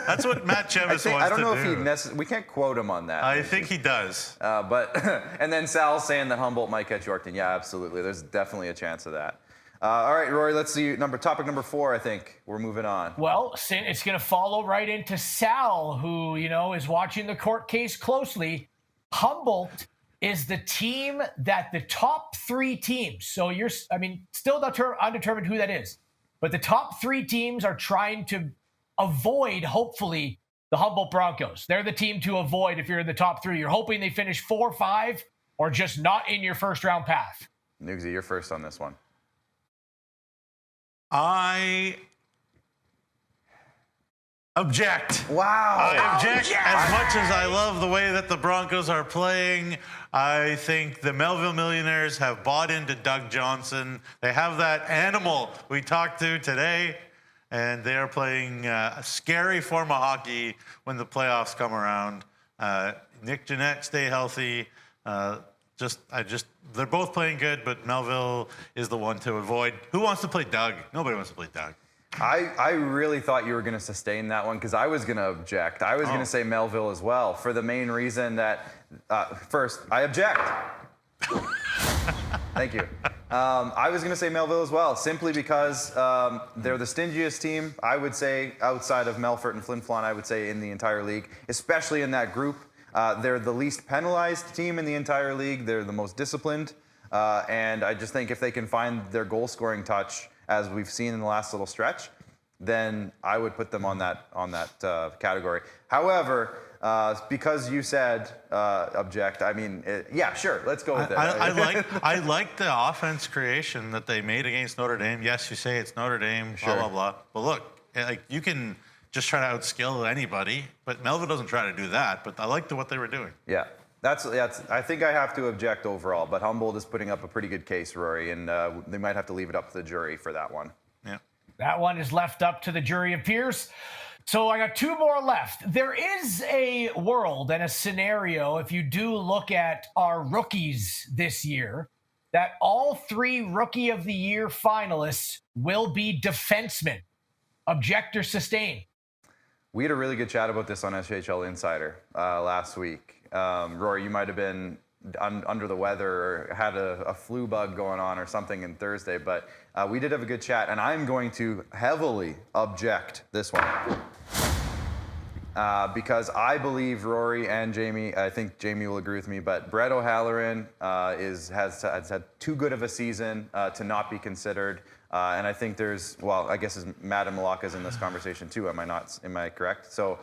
That's what Matt Kjemhus wants to do. I don't know if we can't quote him on that. I think he does. But and then Sal's saying that Humboldt might catch Yorkton. Yeah, absolutely. There's definitely a chance of that. All right, Rory, let's see. Topic number 4, I think. We're moving on. Well, it's going to follow right into Sal, who, is watching the court case closely. Humboldt is the team that the top 3 teams, so still undetermined who that is, but the top 3 teams are trying to avoid, hopefully, the Humboldt Broncos. They're the team to avoid if you're in the top 3. You're hoping they finish 4 or 5 or just not in your first round path. Nugsy, you're first on this one. I object. Wow. I object as much as I love the way that the Broncos are playing. I think the Melville Millionaires have bought into Doug Johnson. They have that animal we talked to today, and they are playing a scary form of hockey when the playoffs come around. Nick Jeanette, stay healthy. They're both playing good, but Melville is the one to avoid. Who wants to play Doug? Nobody wants to play Doug. I really thought you were going to sustain that one because I was going to object. I was going to say Melville as well for the main reason that, first, I object. Thank you. I was going to say Melville as well, simply because they're the stingiest team, I would say, outside of Melfort and Flin Flon, I would say, in the entire league, especially in that group. They're the least penalized team in the entire league. They're the most disciplined. And I just think if they can find their goal-scoring touch, as we've seen in the last little stretch, then I would put them on that category. However, because you said object, I mean, yeah, sure, let's go with it. I like the offense creation that they made against Notre Dame. Yes, you say it's Notre Dame, Sure. blah, blah, blah. But look, like you can just try to outskill anybody, but Melville doesn't try to do that. But I liked what they were doing. Yeah. That's. I think I have to object overall, but Humboldt is putting up a pretty good case, Rory, and they might have to leave it up to the jury for that one. Yeah. That one is left up to the jury of peers. So I got two more left. There is a world and a scenario, if you do look at our rookies this year, that all three Rookie of the Year finalists will be defensemen. Object or sustain? We had a really good chat about this on SJHL Insider last week. Rory, you might have been under the weather or had a flu bug going on or something in Thursday, but we did have a good chat, and I'm going to heavily object this one. Because I believe Rory and Jamie, I think Jamie will agree with me, but Brett O'Halloran has had too good of a season to not be considered. And I think there's, well, I guess Matt and Malaka's in this conversation too. Am I correct? So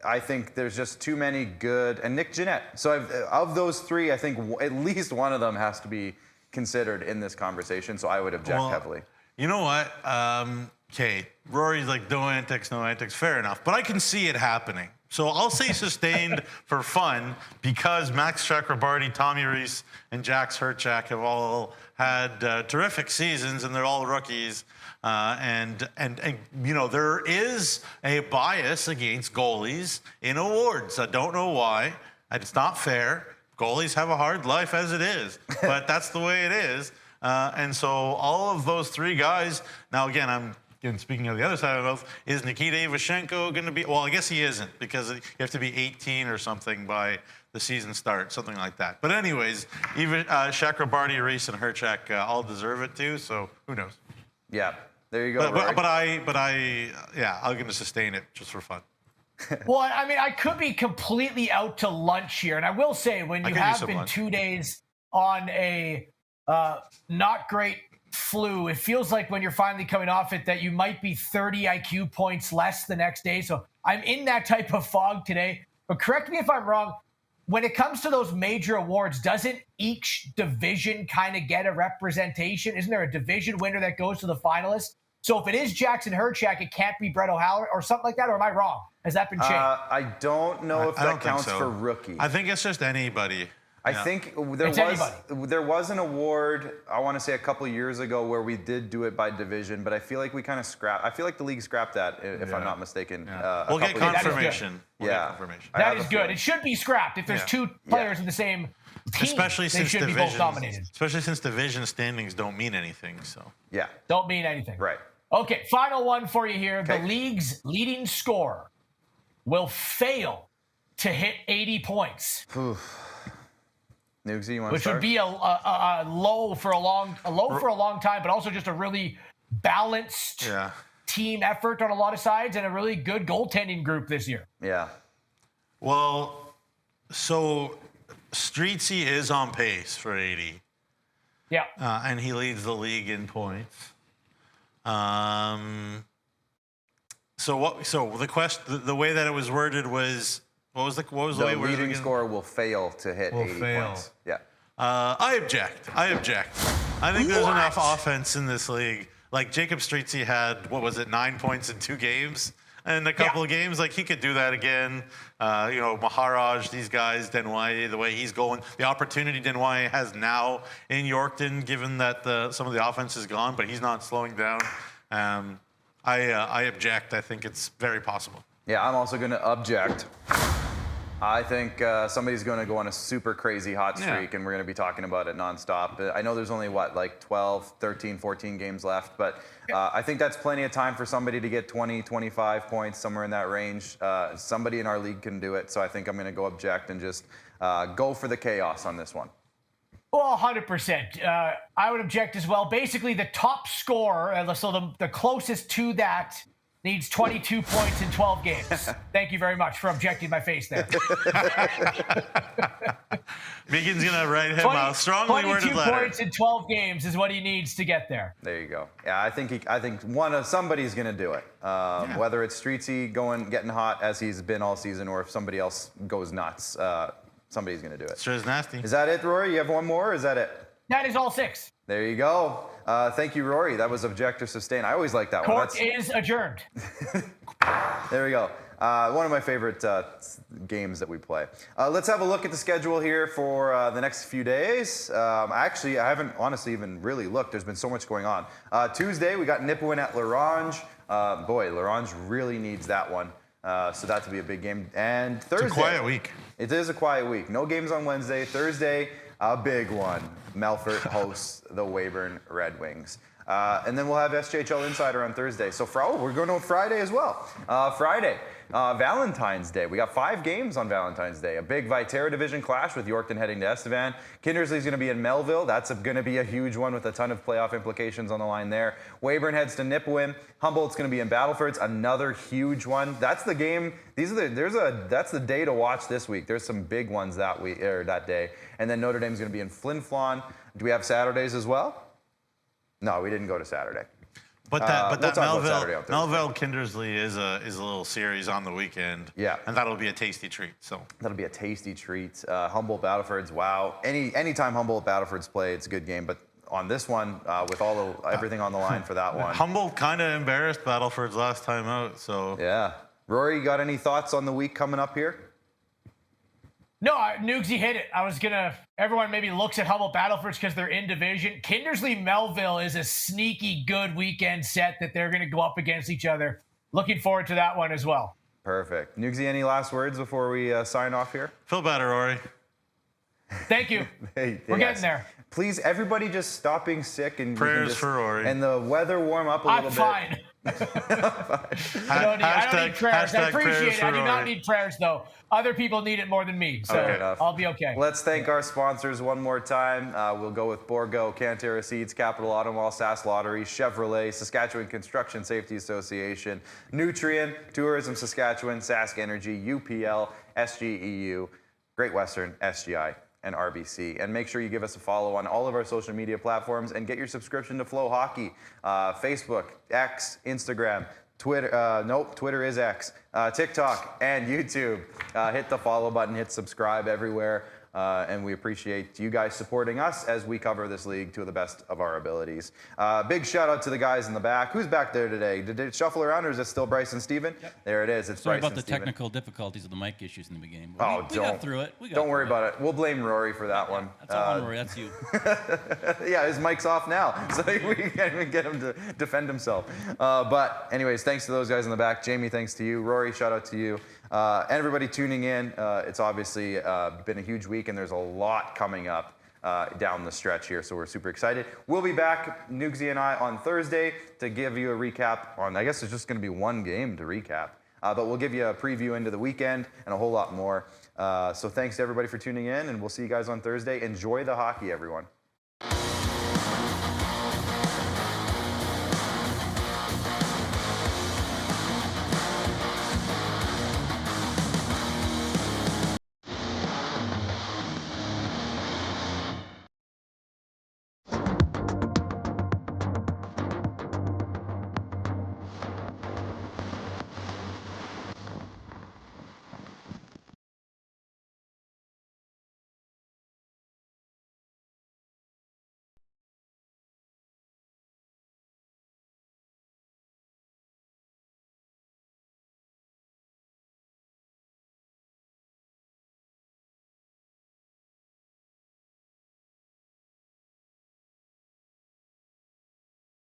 I think there's just too many good, and Nick Jeanette. So of those three, I think at least one of them has to be considered in this conversation. So I would object heavily. You know what? Okay, Rory's like, no antics, fair enough. But I can see it happening. So I'll say sustained for fun because Max Chakrabarty, Tommy Reese, and Jax Herchak have all had terrific seasons, and they're all rookies. And you know, there is a bias against goalies in awards. I don't know why. It's not fair. Goalies have a hard life as it is, but that's the way it is. And so all of those three guys, now again, speaking of the other side of the mouth, is Nikita Ivashenko going to be? Well, I guess he isn't because you have to be 18 or something by the season start, something like that. But anyways, Chakrabarty, Reese, and Herchak all deserve it too. So who knows? Yeah, there you go. But I'm going to sustain it just for fun. Well, I mean, I could be completely out to lunch here, and I will say when you have been lunch. 2 days on a not great flu, it feels like when you're finally coming off it that you might be 30 IQ points less the next day. So I'm in that type of fog today. But correct me if I'm wrong. When it comes to those major awards, doesn't each division kind of get a representation? Isn't there a division winner that goes to the finalists? So if it is Jackson Herchak, it can't be Brett O'Halloran or something like that, or am I wrong? Has that been changed? I don't know if that counts for rookie. I think it's just anybody. I think there was an award, I want to say a couple of years ago, where we did do it by division, but I feel like we kind of scrapped. I feel like the league scrapped that, if I'm not mistaken. We'll get confirmation. That is good. It should be scrapped. If there's two players in the same team, especially they should be both nominated. Especially since division standings don't mean anything. So yeah, don't mean anything. Right. Okay, final one for you here. Okay. The league's leading scorer will fail to hit 80 points. Nugsy, you want Which to start? would be a low for a long time, but also just a really balanced team effort on a lot of sides and a really good goaltending group this year. Yeah. Well, so Streetsy is on pace for 80. Yeah. And he leads the league in points. So the question, the way that it was worded was. What was the way the leading scorer will fail to hit 80 points. Yeah. I object. I think there's enough offense in this league. Like Jacob Streetsy had, 9 points in 2 games? And a couple of games, like he could do that again. Maharaj, these guys, Denwai, the way he's going, the opportunity Denwai has now in Yorkton, given that some of the offense is gone, but he's not slowing down. I object. I think it's very possible. Yeah, I'm also going to object. I think somebody's going to go on a super crazy hot streak, and we're going to be talking about it nonstop. I know there's only, 12, 13, 14 games left, but I think that's plenty of time for somebody to get 20, 25 points, somewhere in that range. Somebody in our league can do it, so I think I'm going to go object and just go for the chaos on this one. Well, 100%. I would object as well. Basically, the top scorer, so the closest to that, needs 22 points in 12 games. Thank you very much for objecting my face there. Megan's going to write him a strongly worded 22 letter. points in 12 games is what he needs to get there. There you go. Yeah, I think somebody's going to do it. Whether it's Streetsy getting hot as he's been all season, or if somebody else goes nuts, somebody's going to do it. Sure is nasty. Is that it, Rory? You have one more, or is that it? That is all 6. There you go. Thank you, Rory. That was Objective Sustain. I always like that one. Court is adjourned. There we go. One of my favorite games that we play. Let's have a look at the schedule here for the next few days. Actually, I haven't honestly even really looked. There's been so much going on. Tuesday, we got Nipawin at Larange. Boy, Larange really needs that one. So that to be a big game. And Thursday. It's a quiet week. It is a quiet week. No games on Wednesday. Thursday, a big one. Melfort hosts the Weyburn Red Wings. And then we'll have SJHL Insider on Thursday. So we're going to Friday as well. Friday, Valentine's Day. We got 5 games on Valentine's Day. A big Viterra Division clash with Yorkton heading to Estevan. Kindersley's going to be in Melville. That's going to be a huge one with a ton of playoff implications on the line there. Weyburn heads to Nipawin. Humboldt's going to be in Battleford. It's another huge one. That's the game. That's the day to watch this week. There's some big ones that day. And then Notre Dame's going to be in Flin Flon. Do we have Saturdays as well? No, we didn't go to Saturday. But we'll that talk about Saturday on Thursday. Melville Kindersley is a little series on the weekend. Yeah. And that'll be a tasty treat. So that'll be a tasty treat. Humboldt Battleford's, wow. Anytime Humboldt Battleford's play, it's a good game. But on this one, with everything on the line for that one. Humboldt kind of embarrassed Battleford's last time out. So yeah. Rory, you got any thoughts on the week coming up here? No, Nugsy hit it. Everyone maybe looks at Humboldt Battlefords because they're in division. Kindersley Melville is a sneaky good weekend set that they're going to go up against each other. Looking forward to that one as well. Perfect. Nugsy, any last words before we sign off here? Feel better, Rory. Thank you. We're getting there. Please, everybody just stop being sick and prayers for Rory. And the weather warm up a little bit. I'm fine. I don't need prayers. I appreciate it. I do not need prayers, though. Other people need it more than me, so I'll be okay. Let's thank our sponsors one more time. We'll go with Borgo, Cantera Seeds, Capital Auto Mall, Sask Lottery, Chevrolet, Saskatchewan Construction Safety Association, Nutrien, Tourism Saskatchewan, Sask Energy, UPL, SGEU, Great Western, SGI, and RBC. And make sure you give us a follow on all of our social media platforms and get your subscription to Flow Hockey. Facebook, X, Instagram, Twitter, Twitter is X, TikTok, and YouTube. Hit the follow button, hit subscribe everywhere. And we appreciate you guys supporting us as we cover this league to the best of our abilities. Big shout out to the guys in the back. Who's back there today? Did it shuffle around, or is it still Bryce and Steven? Yep. There it is. It's Sorry Bryce about and the Steven. technical difficulties of the mic issues in the beginning. We got through it. Don't worry about it. We'll blame Rory for that one. That's not Rory, that's you. Yeah, his mic's off now, so we can't even get him to defend himself. But anyways, thanks to those guys in the back. Jamie, thanks to you. Rory, shout out to you. And everybody tuning in. It's obviously been a huge week, and there's a lot coming up down the stretch here, so we're super excited. We'll be back, Nugsy and I, on Thursday to give you a recap on, I guess it's just going to be one game to recap, but we'll give you a preview into the weekend and a whole lot more. So thanks to everybody for tuning in, and we'll see you guys on Thursday. Enjoy the hockey, everyone.